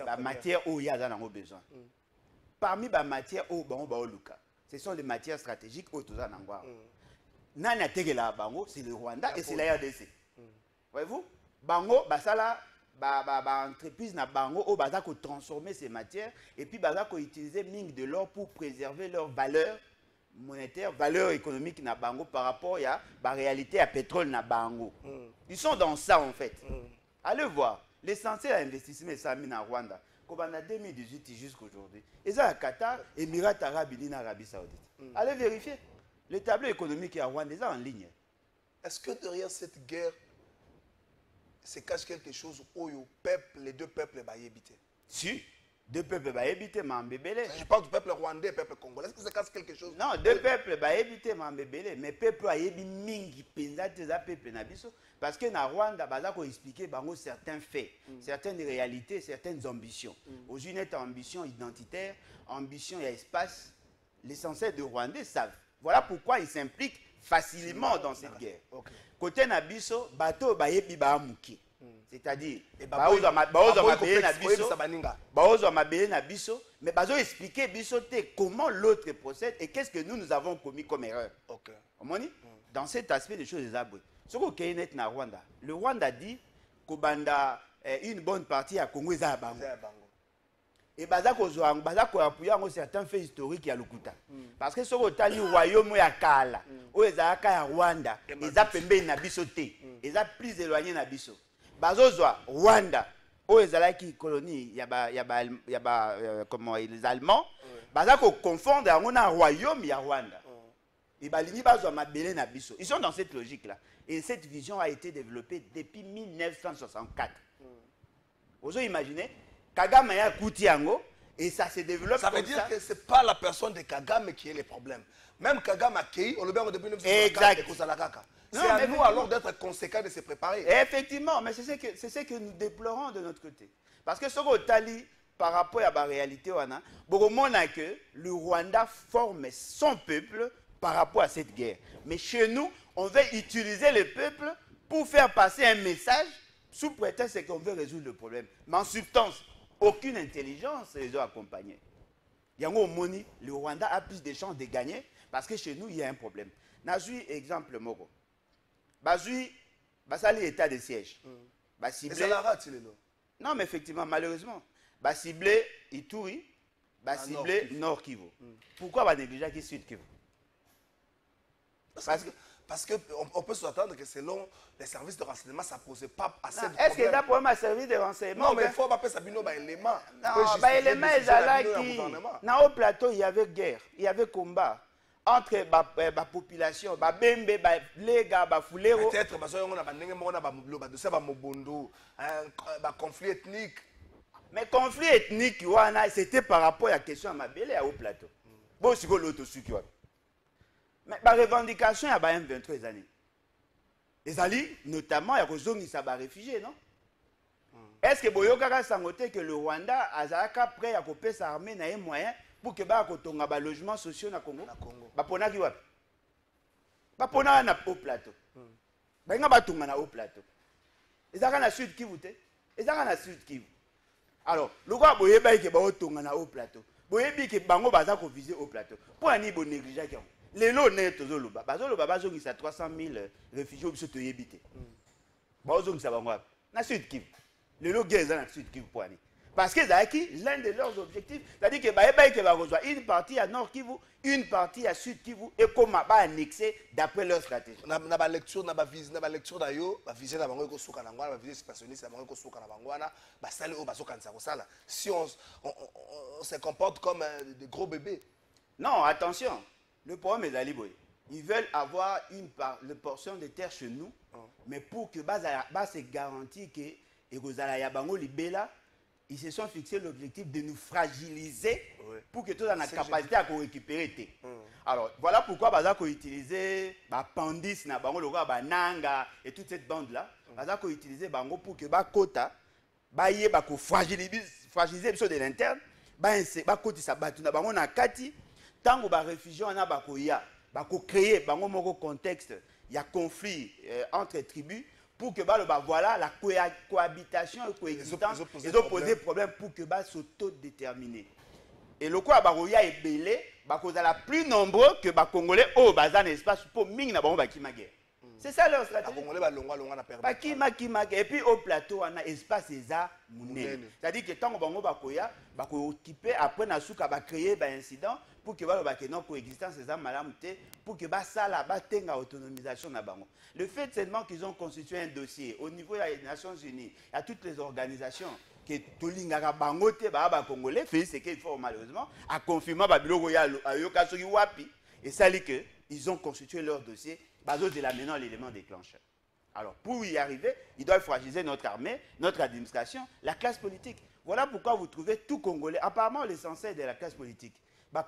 la matière où il y a besoin. Parmi les matières où ce sont les matières stratégiques où il y a Nani a bango, c'est le Rwanda et c'est la RDC. Voyez-vous? Bango, basala, entreprise na bango, au baza ko transformer ces matières et puis baza ko utiliser mine de l'or pour préserver leur valeur monétaire, valeur économique na bango par rapport à la réalité à pétrole na bango. Ils sont dans ça en fait. Allez voir, l'essentiel à investissement est mis en Rwanda. Comme en 2018 jusqu'à aujourd'hui. Et ça à Qatar, Émirats Arabes Unis, Arabie Saoudite. Allez vérifier. Le tableau économique à Rwanda est en ligne. Est-ce que derrière cette guerre se cache quelque chose où les deux peuples vont habiter? Si, deux peuples vont habiter, mais je parle du peuple rwandais et du peuple congolais. Est-ce que ça cache quelque chose? Non, deux peuples vont habiter, mais le peuple a habité mingi, parce que dans Rwanda, il faut expliquer certains faits, certaines réalités, certaines ambitions. Aujourd'hui, notre ambition identitaire, ambition et espace, l'essentiel de Rwandais savent. Voilà pourquoi ils s'impliquent facilement dans cette guerre. Côté Nabiso, bateau bayebi ba muki. C'est-à-dire, baozo mabeye Nabiso, mais bazo expliquer biso comment l'autre procède et qu'est-ce que nous avons commis comme erreur. Dans cet aspect des choses des abris. Ce que est net na Rwanda, le Rwanda dit qu'Obanda une bonne partie à Congo est à Bango. Et bazako appuyer certains faits historiques à Lukuta. Parce que ce que le royaume ya Kala, où ezaka ya Rwanda, eza pembe na biso te, eza plus éloigné na biso. Bazozwa Rwanda, où ezalaki colonie comment les Allemands, bazako confondre un royaume ya Rwanda. Et balingi bazwa mabele na biso. Ils sont dans cette logique là. Et cette vision a été développée depuis 1964. Vous imaginez? Kagame a Koutiango et ça se développe. Ça veut dire que ce n'est pas la personne de Kagame qui est le problème. Même Kagame a créé, on le voit depuis 1964. C'est à nous alors d'être conséquents de se préparer. Effectivement, mais c'est ce que nous déplorons de notre côté. Parce que ce qu'on tali par rapport à la réalité, que le Rwanda forme son peuple par rapport à cette guerre. Mais chez nous, on veut utiliser le peuple pour faire passer un message sous prétexte qu'on veut résoudre le problème. Mais en substance, aucune intelligence les a accompagnés. Yango Moni, le Rwanda a plus de chances de gagner parce que chez nous, il y a un problème. Nazui, exemple, Moko. Bazui, basali état de siège. Et la rate, il est là. Non, mais effectivement, malheureusement, bah ciblé Ituri, bah ciblé Nord Kivu. Pourquoi va négliger qui Sud Kivu? Parce qu'on peut s'attendre que selon les services de renseignement, ça ne pose pas assez de problèmes. Est-ce que là, pour un service de renseignement? Non, mais il faut pas ça bino ba élément. Non, ba élément est là qui. Dans le plateau, il y avait guerre, il y avait combat entre la population, ba bembe, ba lega, ba fulero. Peut-être parce qu'on a bandenge mona ba moblo, ba dossier ba mobondo, ba conflit ethnique. Mais conflit ethnique, c'était par rapport à la question à Mabele à au plateau. Bon, c'est quoi l'autre suki? Mais la revendication, il y a 23 années. Les alliés, notamment, il y a des réfugiés, non? Est-ce que Boyokara Sangote que le Rwanda a prêt à couper sa armée n'a un moyen pour que ba kotonga ba logements sociaux na Congo? Ba pona ki wapi? Ba pona na au plateau. Ba nga ba tunga na au plateau. Ezaka na Sud Kivu te? Ezaka na Sud Kivu. Alors, le roi Boyeba ke ba otonga na au plateau. Boyebi ke bango baza ko viser au plateau. Pour ani bo négliger ki les lots net aux Zoluba. Bazoluba bazongisa 300 000 réfugiés au biso yebite. Bazongisa bango na Sud Kivu. Les lots guerre dans Sud Kivu pour ani. Parce que l'un de leurs objectifs, c'est-à-dire que Baïbaï va rejoindre une partie à Nord Kivu, une partie à Sud Kivu, et comment va annexer d'après leur stratégie. Na ba lecture, na ba lecture d'ailleurs, ba viser na bango ko souka na ngwana, ba viser spatialiste na bango ko souka na bangwana, ba sale o ba souka nsa ko sala. Si on se comporte comme des gros bébés. Non, attention. Le problème est d'Aliboy. Ils veulent avoir une portion de terre chez nous, mais pour que se garantit que ils se sont fixés l'objectif de nous fragiliser pour que tout dans la capacité à récupérer. Alors, voilà pourquoi Baza a utilisé Pandis, Nanga et toute cette bande-là. Baza a utilisé Bango pour que Bakota, Baye Bako fragiliser de l'interne, Bakoti Sabatu, Bango Nakati. Tant que les réfugiés ont créé un contexte, il y a conflit entre tribus pour que voilà la cohabitation et coexistence, ils ont posé problème pour que s'autodéterminer. Et le quoi Baroya est belé, la plus nombreux que les Congolais au bazar espace pour ming na guerre. C'est ça leur stratégie. Et puis au plateau, on a espace c'est-à-dire que tant que bango bakoya, bako occuper après na souka ba créer ba incident pour que ba non coexistence ces malamté pour que ba sala ba tenga autonomisation na bango. Le fait seulement qu'ils ont constitué un dossier au niveau des Nations Unies, à toutes les organisations que tolingaka bango te ba congolais fait ce qu'il faut malheureusement à confirmer ba biloko ya ayoka soki wapi et ça dit que ils ont constitué leur dossier. Bazo de la maintenant l'élément déclencheur. Alors, pour y arriver, ils doivent fragiliser notre armée, notre administration, la classe politique. Voilà pourquoi vous trouvez tout Congolais, apparemment l'essentiel de la classe politique. Il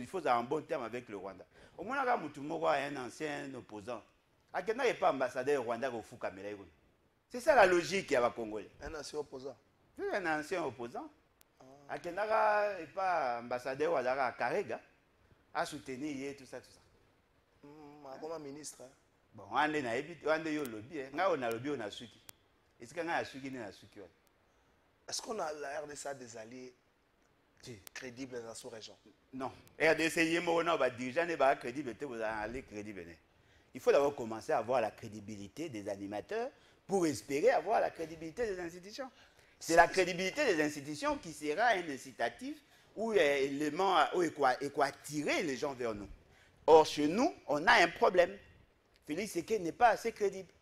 faut avoir un bon terme avec le Rwanda. Au moins, un ancien opposant. Il n'y a pas ambassadeur Rwanda au Foukamela. C'est ça la logique qu'il y a au Congolais. Un ancien opposant. Oui, un ancien opposant. Il n'y a pas ambassadeur à Karega à soutenir tout ça, tout ça. Comme ministre. Bon, on a yo lobby, on a lobby, on a suki. Est-ce qu'on a suki ni a suki? Est-ce qu'on a la RDC des alliés crédibles dans cette région? Non. RDC yemo na ba dirigeant ne ba crédible, vous allez crédible. Il faut d'abord commencer à avoir la crédibilité des animateurs pour espérer avoir la crédibilité des institutions. C'est la crédibilité des institutions qui sera un incitatif ou élément où attirer les gens vers nous. Or, chez nous, on a un problème. Félix Tshisekedi n'est pas assez crédible.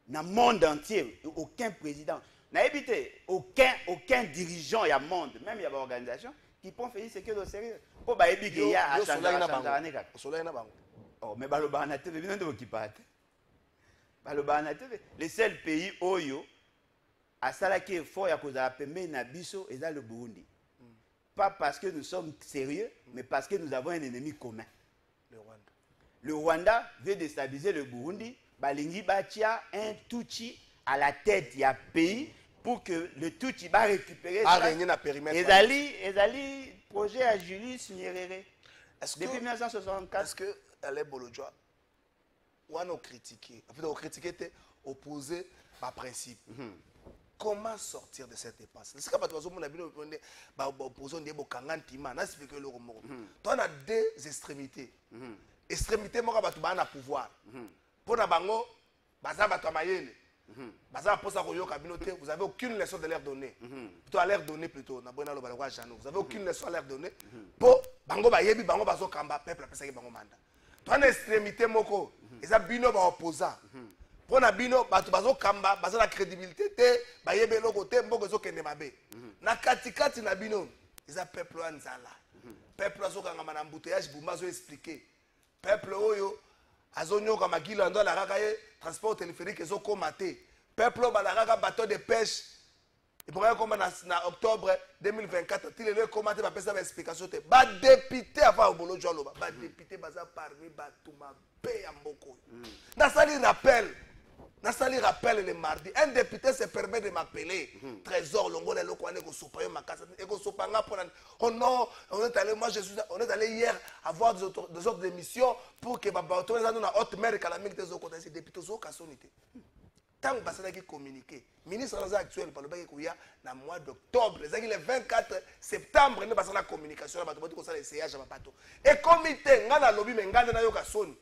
Dans le monde entier, aucun président, aucun dirigeant il y a monde, même il y a une organisation qui prend Félix Tshisekedi au sérieux. Pour qu'il y a oh, mais le seul pays oyo a salaki effort à cause de la pembe na biso et le Burundi. Pas parce que nous sommes sérieux, mais parce que nous avons un ennemi commun. Le Rwanda veut déstabiliser le Burundi. Balingi Batia, un Tutsi à la tête, il y a pays pour que le tout il va récupérer à régner dans le périmètre. Ezali projet à Julius Nyerere. Depuis 1964. Est-ce que Alain Bolodjoa, on a critiqué, en fait, on a critiqué, opposé à principe. Comment sortir de cette impasse? C'est comme si on a opposé des bokangantima, n'a expliqué le mot. On a deux extrémités. Extrémité, moi, on a pouvoir. Pour la bango, baza bato mayele. Baza pour ça vous avez aucune leçon de leur donner. Plutôt à leur donner plutôt. Vous avez aucune leçon à leur donner. Pour bango bayebi bango bazo kamba peuple pesa ki bango manda. Toi une extrémité moko, ils a bino ba opposant. Pour na bino bato bazo kamba baza la crédibilité te bayebi loko te mboko zo kende mabe. Na katikati na bino, ils a peuple anzala. Peuple azo kanga na embouteillage bumba zo expliquer. Peuple oyo azonyo kama kila ndo la kaka transport téléphérique ezo komate. Peuple ba la kaka bateau de pêche. Et pour comme en octobre 2024, il est commenté par personne explication. Ba député avant Obolo Joloba, ba député baza parmi batuma pe amboko. Na sali rappel le mardi. Un député se permet de m'appeler Trésor Longo le lokwane ko sopayo makasa et ko sopanga pour oh non, on est allé hier avoir des autres émissions pour que baba autorisé dans la haute mer calamité des autres côtés députés zo kasonité. Tant que ça qui communiqué, ministre actuel par le bac qu'il y a dans le mois d'octobre, les le 24 septembre, nous passons la communication, nous avons ça les CH à bateau. Et comité, nous avons lobby, mais nous avons yoka son.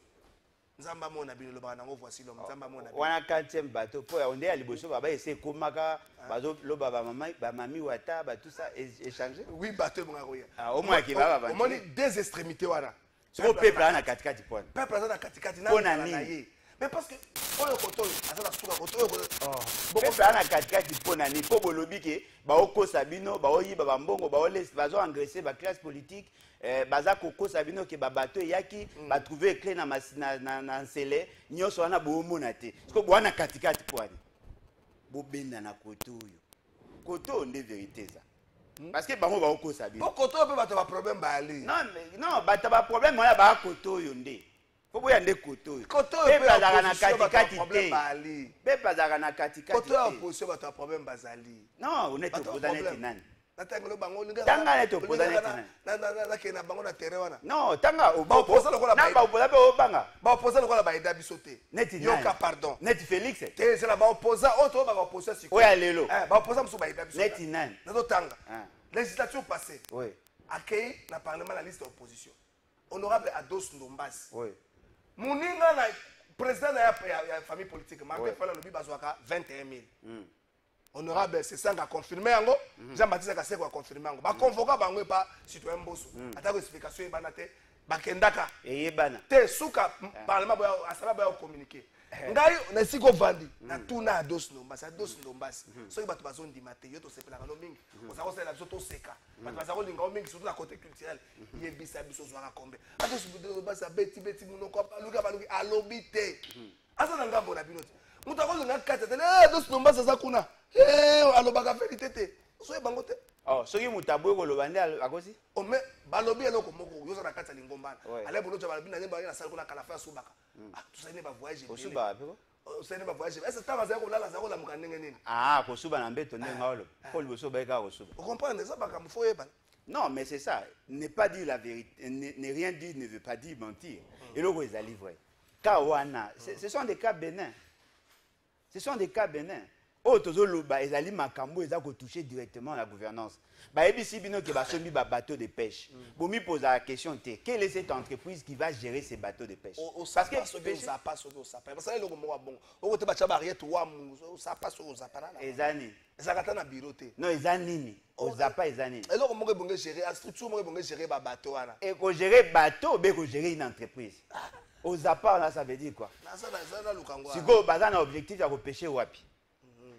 Nzamba mona bino loba nango voici l'homme nzamba mona. Wana 4e bateau pour on est à liboso baba essayer komaka bazo loba ba mami wata ba tout ça échanger. Oui bateau mon aroya. Ah au moins qui va ba. Au moins deux extrémités wana. Au peuple na katikati point. Peuple na katikati na. Mais parce que on est content, ça suka content. Peuple na katikati pona ni po bolobi ke ba okosa bino ba oyi ba mbongo ba ole bazo engraisser ba classe politique. Baza koko sabino ke babato yaki ba trouver clé na nsele nyoso wana boomona te parce que wana katikati kwani bobenda na koto nde vérité ça parce que bango ba oko sabino koto pe bato ba problème ba ali non bato ba problème wana ba koto yo nde faut boya nde koto pe bazaka na katikati te pe bazaka na katikati koto ya opposition bato ba problème bazali non on est opposé net nani Natangelo bango linga. Tanga neto opposé net nani. Na kena bango na terrain wana. Non, tanga opposé lokola ba. Na opposé pe obanga. Ba opposé lokola ba ida bisote. Net nani. Yoka pardon. Net Félix. Te c'est la ba opposé auto ba opposé siko. Oya lelo. Ba opposé muso ba ida bisote. Net nani. Na tanga. Législature passée. Oui. Accueilli na parlement la liste d'opposition. Honorable Ados Ndombasi. Oui. Muninga na président de la famille politique Martin Fala lobi bazwaka 21 000. Honorable c'est ça qui a confirmé yango Jean-Baptiste Kaseko a confirmé yango ba convoquer bango pas citoyen Mbosso atako explication e banate bakendaka eyebana te suka parlement boya asala boya communiquer ngai na siko vandi na tuna Ados Ndombasi soki bato bazondima te yo to sepela kalo mingi osako sala biso to seka bato bazako linga mingi surtout na côté culturel yebisa biso zwaka kombe Ados Ndombasi beti munoko baluki alobi te asa na ngambo na bino mutu akolinga kati tele Ados Ndombasi aza kuna alobaka vérité te soye bango te soki mutu aboyi koloba nde akosi ome balobi eloko moko yoza na kati ya lingombana ale boloja balobi na nde na sala kuna kala fa asubaka tosali ne bavoyage osubaka pe osali ne bavoyage est-ce que tava azali kolala azali kolamuka ndenge nini kosuba na mbeto ndenge oloba po liboso obayi kaka kosuba ocomprendre eza makambo fo oyebana. Non, mais c'est ça. Ne pas dire la vérité, ne rien dire ne veut pas dire mentir. Et le roi est livré. Kawana, ce sont des cas bénins. Ce sont des cas bénins. Oh, tozoloba ezali makambo ezako toucher directement la gouvernance. Ba ebisi bino ke ba sombi ba bateau de pêche. Bomi pose la question te, quelle est cette entreprise qui va gérer ces bateaux de pêche? Parce que ça passe au sapin. Parce que le mo bon. O te ba cha barrière wa mu, ça passe au zapana là. Ezani. Ezakata na bureau te. Non, ezanini. O zapa ezanini. Et là mo ke bonge gérer, la structure mo ke bonge gérer ba bateau wana. Et ko gérer bateau, be ko gérer une entreprise. O zapa là ça veut dire quoi? Na lukangwa. Siko baza na objectif ya ko pêcher wapi?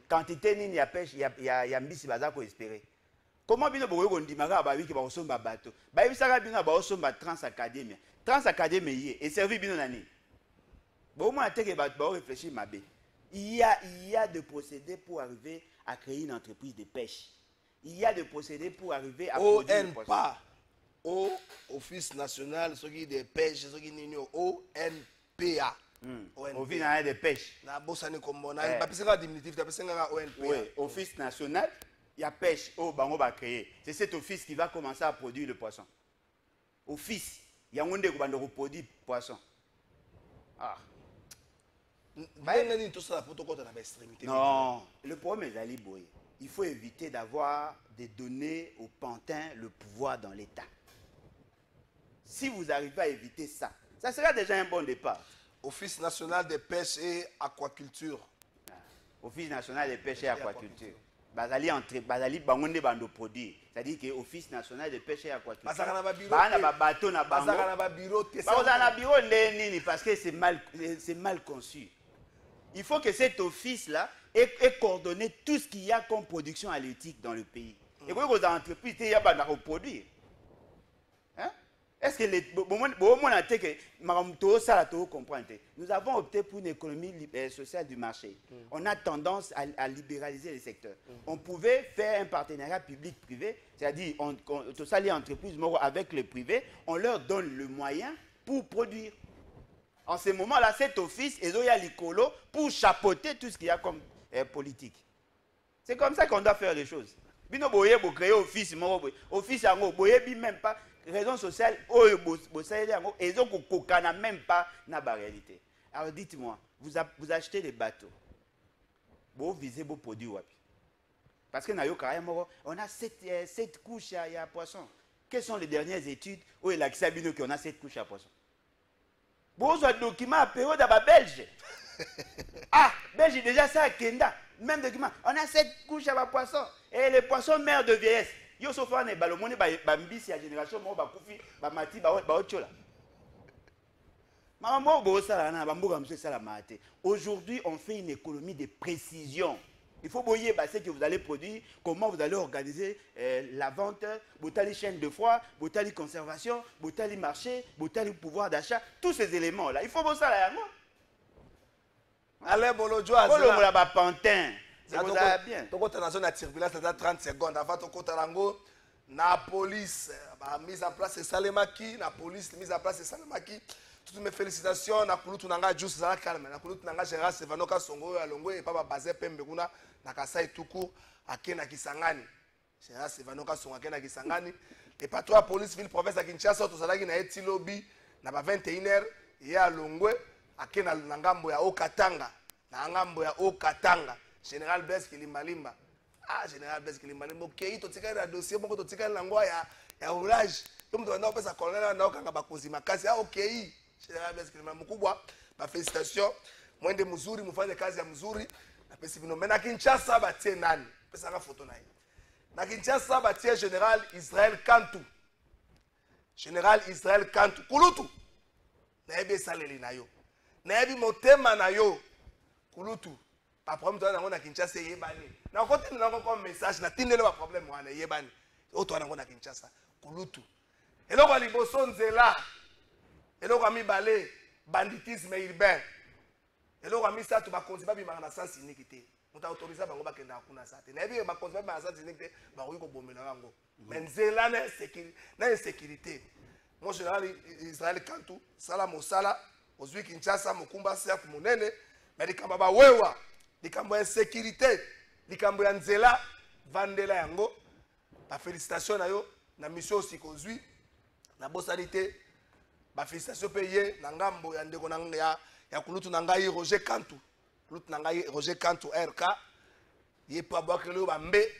Quantité nini ya pêche ya mbisi baza ko espérer. Comment bino boye ko ndimaka ba wiki ba osomba bateau. Ba yebisaka bino ba osomba Transacadémie. Transacadémie yé et servi bino nani. Bon moi teke ba réfléchir mabe. Il y a des procédés pour arriver à créer une entreprise de pêche. Il y a des procédés pour arriver à produire une ONPA. Office national de pêche, ONPA. Office national de pêche. Na bosani kombo na bapisenga diminutif bapisenga ONP. Oui, office national, il y a pêche au bango va créer. C'est cet office qui va commencer à produire le poisson. Office, il y a un monde qui va produire poisson. Ah. Non, le problème est d'aller boyer. Il faut éviter d'avoir des données au pantin le pouvoir dans l'État. Si vous arrivez à éviter ça, ça sera déjà un bon départ. Office national de pêche et aquaculture. Office national de pêche et aquaculture. Bazali entre bazali bangonde bando produit. C'est-à-dire que Office national de pêche et aquaculture. Bazaka na bureau. Ba bateau na bango. Bazaka na bureau. Bazaka na bureau nini parce que c'est mal conçu. Il faut que cet office-là ait coordonné tout ce qu'il y a comme production halieutique dans le pays. Et que les entreprises il y a pas produire. Hein? Est-ce que les nous avons opté pour une économie sociale du marché. On a tendance à libéraliser les secteurs. On pouvait faire un partenariat public-privé, c'est-à-dire tout ça les entreprises avec le privé, on leur donne le moyen pour produire. En ce moment-là, cet office est l'icolo pour chapeauter tout ce qu'il y a comme politique. C'est comme ça qu'on doit faire les choses. Bino boye bo créer office office yango boye bi même pas raison sociale oyo bo saeli yango ezo kokana même pas na ba réalité. Alors dites-moi, vous achetez des bateaux. Bo visez vos produits wapi? Parce que na yo carrément on a 7 couches à poisson. Quelles sont les dernières études où il a accès à bino qu'on a 7 couches à poisson? Bon, un document à période à Belge. Ah, Belge déjà ça à Kenda. Même document. On a 7 couches à poisson. Et les poissons meurent de vieillesse. Yo sofa ne balomoni ba mbisi ya génération mo ba kufi ba mati ba ochola. Maman bo sala na ba mboka mso sala mate. Aujourd'hui, on fait une économie de précision. Il faut voyer ce que vous allez produire, comment vous allez organiser la vente, botali chaîne de froid, botali conservation, botali marché, botali pouvoir d'achat, tous ces éléments-là. Il faut voir ça là. Allez, bolo joie. Bolo la ba pantin. C'est bien. Toko tanazon na turbulence à 30 secondes avant toko tarango na police mise en place Salemaki, na police mise en place Salemaki. Toutes mes félicitations na kulutu nanga juste za calme na kulutu nanga Gérard Sevanoka Songo ya Longo et papa Bazé Pembe kuna na Kasai Tuku akena Kisangani. Gérard Sevanoka Songo akena Kisangani et patron de police ville province de Kinshasa to salaki na eti lobby na ba 21h ya Longo akena na ngambo ya Okatanga na ngambo ya Okatanga Général Blaise Kilimbalimba. Ah Général Blaise Kilimbalimba OK to tikala dossier moko to tikala na ngwa ya orange. Yo mtu anaona pesa colonel na okanga bakozi makasi ah OK. Général Blaise Kilimbalimba mkubwa, félicitations. Mwende mzuri, mfanye kazi ya mzuri. Na pesi bino mena Kinshasa batie nani? Pesa nga photo naye. Na Kinshasa batie Général Israël Kantu. Général Israël Kantu kulutu. Na ebe saleli na yo. Na ebi motema na yo. Kulutu. Pas problème toi na Kinshasa yebani. Na kote na comme message na tindele ba problème wana yebani. Oto na Kinshasa kulutu. Eloko liboso nzela. Eloko ami balé banditisme urbain. Eloko ami ça to ba konziba bi na sens unique te. Muta autoriser bango ba kenda kuna sa te. Na bi ba konziba ba sens unique te ba ko bomela bango. Menzela na insécurité. Mon général Israël Kantu sala mosala ozwi Kinshasa mokumba sia ku monene mais likamba ba wewa likambo ya insécurité likambo ya nzela vandela yango ba félicitations na yo na mission aussi kozwi na bosalité. Ba félicitations payé na ngambo ya ndeko na ya kulutu na ngai Roger Kantu. Kulutu na ngai Roger Kantu RK. Ye pa bakelo bambe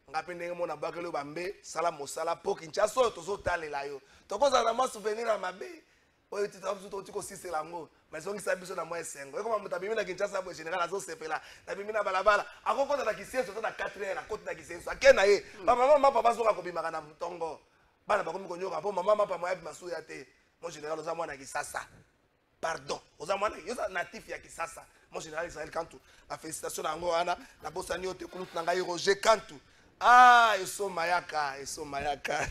ngapi ndenge mona bakelo bambe sala mosala po Kinshasa tozo talela yo. Tokoza na ma souvenir na mabe. Oyo titafu to ko sise lango. Mais songi sabiso na moi sengo. Eko mamuta bimi na Kinshasa bo général azo sepela. Na bimi na balabala. Akoko na kisenso to na 4h na côté na kisenso. Akena ye. Ba mama papa zo ka kobimaka na mtongo. Bana bakomi konyoka po mama papa moya bimasu ya te. Mon général oza mwana Kisasa. Pardon. Oza mwana yoza natif ya Kisasa. Mon général Israël Kantu. La félicitation na ngo ana na bosani yote kulutu na ngai Roger Kantu. Ah, eso mayaka, eso mayaka.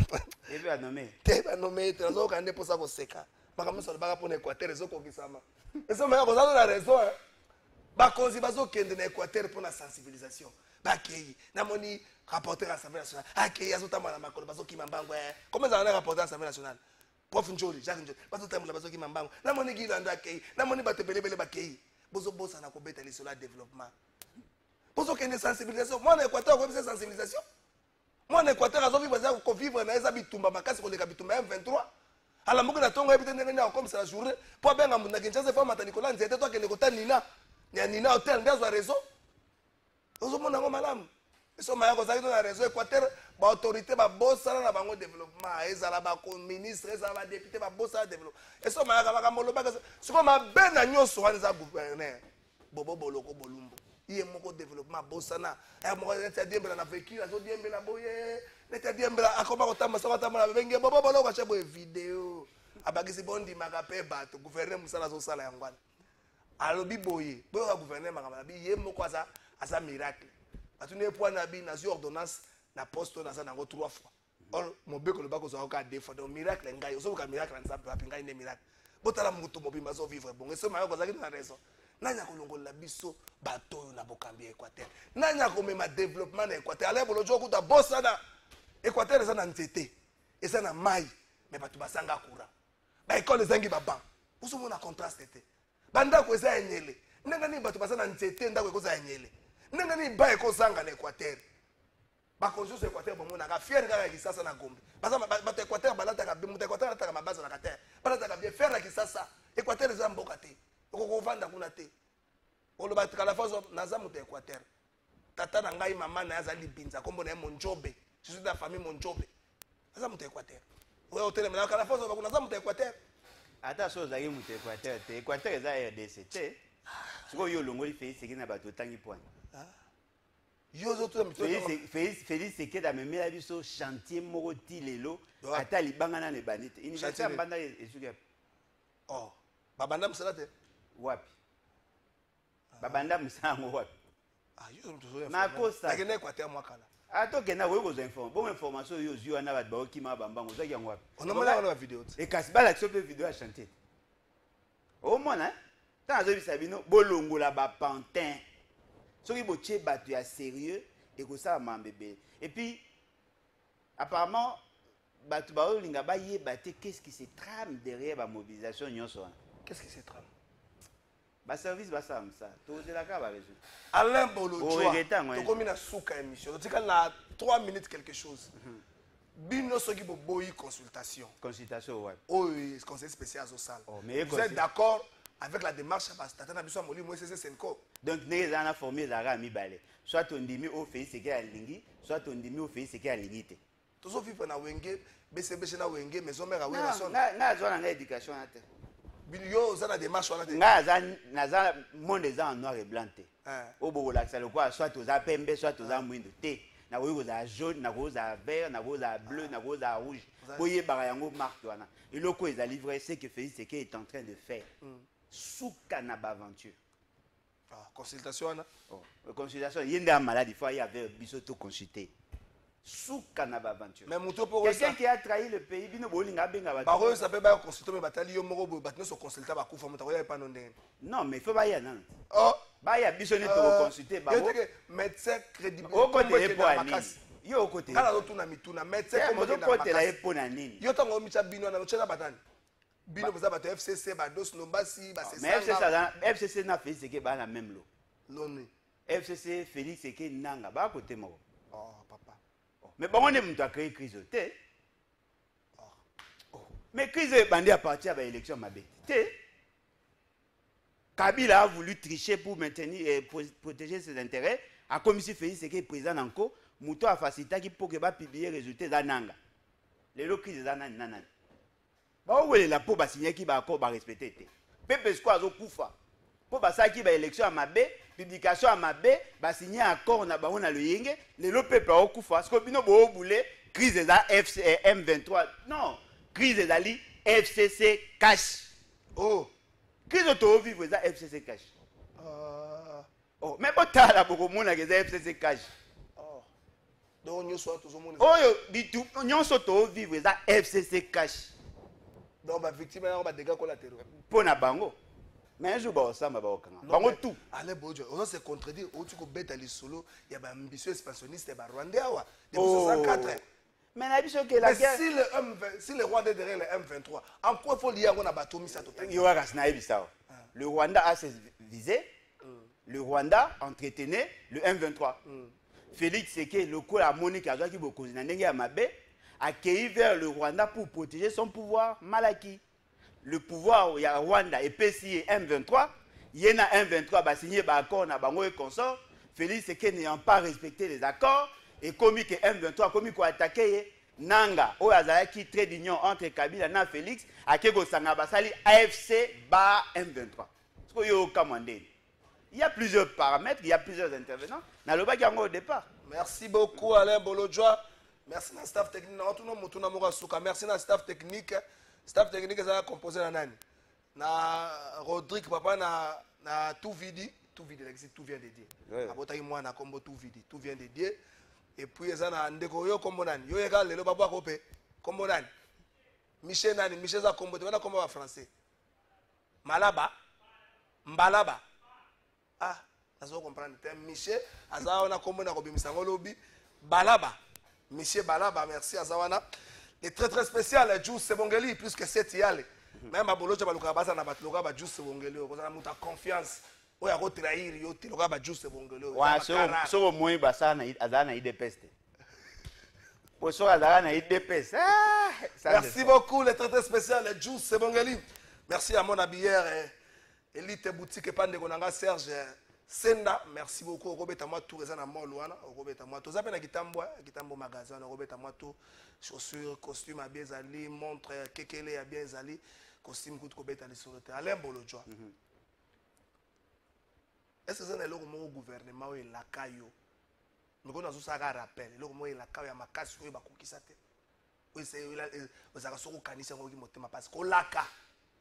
Ebe anome. Teba nome te zo ka ndepo sa boseka. Makambo so baka pona Équateur zo ko kisama. Eso mayaka oza na raison hein. Ba kozi bazo kende na Équateur pour la sensibilisation. Ba kei na moni rapporteur à l'Assemblée nationale. Ah kei azotama na makolo bazo kimambango. Comment ça na rapporteur à l'Assemblée nationale? prof Njoli Jacques Njoli bazo tambola bazo ki mambango na moni ki landa kei na moni bato belebele bakei bozo bosa na kobeta lisolo ya développement bozo kende sensibilisation moi na Équateur ko bisa sensibilisation moi na Équateur azo vivre za ko vivre na eza bitumba makasi ko leka bitumba M23 ala moko na tongo ebite ndenge na comme ça la journée po benga munda Kinshasa fa mata Nicolas Nzete to kende ko ta Nina ya Nina hotel ngazo réseau ozo mona ngo malamu so maya ko zaki na réseau Équateur ba autorité ba bossa na bango développement ezala ba ministre ezala ba député ba bossa développement so maya ka ba moloba ka siko ma bena nyoso wanza gouverneur bobo boloko bolumbo iye moko développement bossa na e moko neta diembela na véhicule azo diembela boye neta diembela akoma ko tamba sako tamba na benge bobo boloko cha boye vidéo abakisi bondi makape bato gouverneur musala zo sala yangwana alobi boye boyo gouverneur makaba bi ye moko aza miracle atune point na bi na sur ordonnance na poste na ça nango 3 fois or mobeko le bako zo ka 2 fois donc miracle ngai ozo ka miracle na nzambe api ngai ne miracle botala mutu mobimba zo vivre bon eso mayo kozaki na raison nanya kolongola biso bato na bokambi Équateur nanya ko mema développement na Équateur ale bolo joku ta bossa na Équateur ça na nzete et ça na mai mais bato basanga courant ba école zangi baba ozo mona contraste te banda ko eza enyele nanga ni bato basana nzete ndako ko za enyele nanga ni ba ko sanga na Équateur ba conscience Équateur bon na ka fier ka kisasa na Gombe basa bato Équateur balata ka bimu Équateur balata ka mabaza na Qatar balata ka bien faire na kisasa Équateur za mboka te ko vanda kuna te olo ba kala fazo na za mutu Équateur tata na ngai mama na za libinza kombo na Monjobe je suis de la famille Monjobe za mutu Équateur oyo hôtel na kala fazo ba kuna za mutu Équateur ata so za mutu Équateur te Équateur za RDC te siko yo longoli fait c'est na bato tangi point Félix Sekeda amemela biso chantier moko ti lelo ata libanga na lebanite université mbanda esuki oh babanda msala te wapi babanda msango wapi yo mtozo na kosa lakini Équateur mwakala atokenda koyokoza information yo zwi wana bato baokima bambango ozwaki yango wapi onomona wana video te ekasi balakisa mpe video ya chantier omona ntango azobisa bino bolongola bapantin soki botie bato ya sérieux ekosala mambebe et puis apparemment bato baolinga bayeba te qu'est-ce qui se trame derrière bamobilisation nyonso wana qu'est-ce qui se trame baservice basala mosala tozelaka baresu Alain Bolodjoa tokomi na suka émission totika na 3 minutes quelque chose bino soki boboyi consultation wapi oyo conseil spécial azosala vous êtes d'accord avec la démarche bastata na biso molimo CC Senko donc ndenge eza na formule ezalaka mibale soit ondimi oyo Félix Sekeda alingi soit ondimi oyo Félix Sekeda alingi te tozovivre na wenge besebeshe na wenge maison mère awe na son ngai azwa na ngai éducation na te yo oza na démarche wana te ngai naza monde eza en noir et blanc te oyo bokolakisa lokola soit oza pembe soit oza mwindo te nakoki kozala jaune nakoki kozala vert nakoki kozala bleu nakoki kozala rouge boyebaka yango marque wana eloko ezali vrai c'est que Félix Sekeda est en train de faire suka na baventure consultation wana consultation ye nde malade fois y avait biso to consulter suka na baventure mais muto pour quelqu'un qui a trahi le pays bino bolinga benga ba baro ça peut ba consulter mais batali yo moko bo batno so consulter ba kufa muto ya pa non ndenge non mais faut ba ya nan oh ba ya biso ne to consulter ba yo te médecin crédible o côté e po ani yo côté kala zo tuna mituna médecin comme to côté la e po na nini yo tango micha bino na chela batani bino boza bato FCC ba dos nombasi ba c'est ça mais FCC na Félix Sekeda ba na même lot loni FCC Félix Sekeda nanga ba côté moko oh papa mais bon on est mutu a créé crise te mais crise bandi à partir de l'élection mabe te Kabila a voulu tricher pour maintenir et protéger ses intérêts a comme si Félix Sekeda président encore mutu a facilité qui pour que ba publier résultats za nanga les crise za nana ba wele la po ba signer qui ba accord ba respecter te pepe squad zo kufa po ba sa ki ba élection à mabe publication à mabe ba signer accord na ba na le yenge le pepe o kufa parce que bino bo boulé crise za M23 non crise zali FCC cash oh crise to vivre za FCC cash oh mais botala boko mona ke za FCC cash oh donc nyonso to zo mona oyo bitu nyonso to vivre za FCC cash donc ba victime na ba dégâts collatéraux pona bango mais un jour ba osamba ba okanga bango tout allez bojo on se contredire o tu ko beta li solo ya ba ambitieux expansionniste ba rwandais wa depuis 64 Mais la biso que la guerre. Si le Rwanda est derrière le M23, en quoi il faut lier à Batomi ça totalement? Le Rwanda a ses visées. Le Rwanda entretenait le M23. Félix Tshisekedi, le coup à Monique a qui beaucoup a accueilli vers le Rwanda pour protéger son pouvoir mal acquis. Le pouvoir, il y a Rwanda et PCI M23. Il y a un M23 qui a signé un accord et consort. Félix Tshisekedi n'ayant pas respecté les accords et commis que M23 commis quoi attaqué Nanga au Azalaki trait d'union entre Kabila et Félix à Kego Sangabasali AFC bar M23. Il y a plusieurs paramètres, il y a plusieurs intervenants. Dans le bac au départ. Merci beaucoup Alain Bolodjoa. Merci à staff technique. Merci à staff technique. Staff technique est composé de Nani. Na Rodrigue papa na tout vidi. Tout vide, tout vient de Dieu. Abotaï moi na combo tout vide, tout vient de Dieu. Et puis ça na ndeko yo combo nani. Yo égal le baba kopé. Combo nani. Michel nani, Michel za combo, tu vas combo en français. Malaba. Mbalaba. Ah, ça va comprendre. Michel, azawana combo na kobimisa ngolobi. Balaba. Michel Balaba, merci azawana. Et très spécial, Juice Sebongeli, plus que 7 yale. Même à Bolo, tu vas le cabasa na batloga ba Juice Sebongeli. Vous avez muta confiance. Oya ko trahir yo ti loga ba Juice Sebongeli. Wa so moi basa na azana idepeste. Pour so azana idepeste. Merci beaucoup, le très spécial, Juice Sebongeli. Merci à mon habilleur Elite Boutique Pande Konanga Serge Senda. Merci beaucoup. Robeta moi tout reza na molwana, Robeta moi tout. Zapena Kitambo magasin, Robeta moi tout. Chaussures, costumes à bien zali, montre kekele à bien zali, costume coûte kobeta les sur le terrain. Alain Bolodjoa. Est-ce que c'est le gouvernement et la caillou? Mais quand on a ça rappel, le gouvernement et la caillou, il y a ma casse sur le bas qui s'attend. Oui, c'est aux agressions au canis, on va parce que l'aka,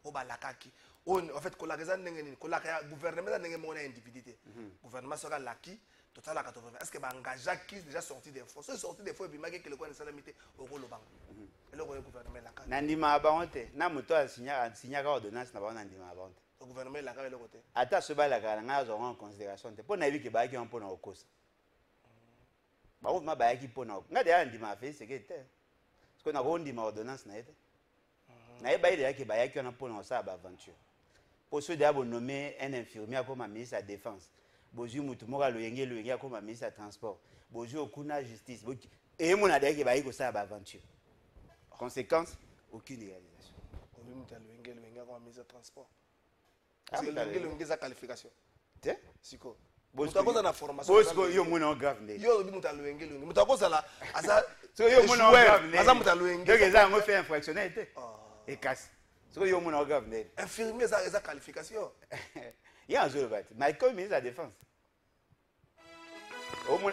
au bas l'aka qui. En fait, le gouvernement n'a pas individualité. Le gouvernement sera l'acquis. Total à 80. Est-ce que Bangaja qui est déjà sorti des fonds? Sorti des fonds et puis malgré que le coin de salamité au rôle au banc. Et le gouvernement la carte. Nandima Abante, Namuto a signé ordonnance n'a pas Nandima Abante. Le gouvernement la carte de côté. Attends, ce bas la carte, nous aurons en considération. Pour n'avis que Baaki en pona au cause. Bah, on m'a Baaki pona au. N'a déjà Nandima fait ce qui était. Parce qu'on a rendu ma ordonnance n'a été. N'a pas idée que Baaki en pona au ça aventure. Pour ceux d'abord nommer un infirmier comme ministre de la Défense. Bozu mutumora lo yenge comme ministre de transport. Bozu okuna justice. Et mon adhéré qui va y ça aventure. Conséquence, aucune réalisation. On veut le yenge comme ministre de transport. Parce que le yenge sa qualification. Tiens, siko. Bozu cause na formation. Bozu yo mon grave. Yo bi muta lo yenge lo. Muta cause la asa. So yo mon grave. Asa muta lo yenge. Donc ça on fait infractionnalité. Et casse. So yo mon grave. Infirmier sa qualification. Il y a un jeu de bâtiment. Mais comme ministre de la Défense. Au moins.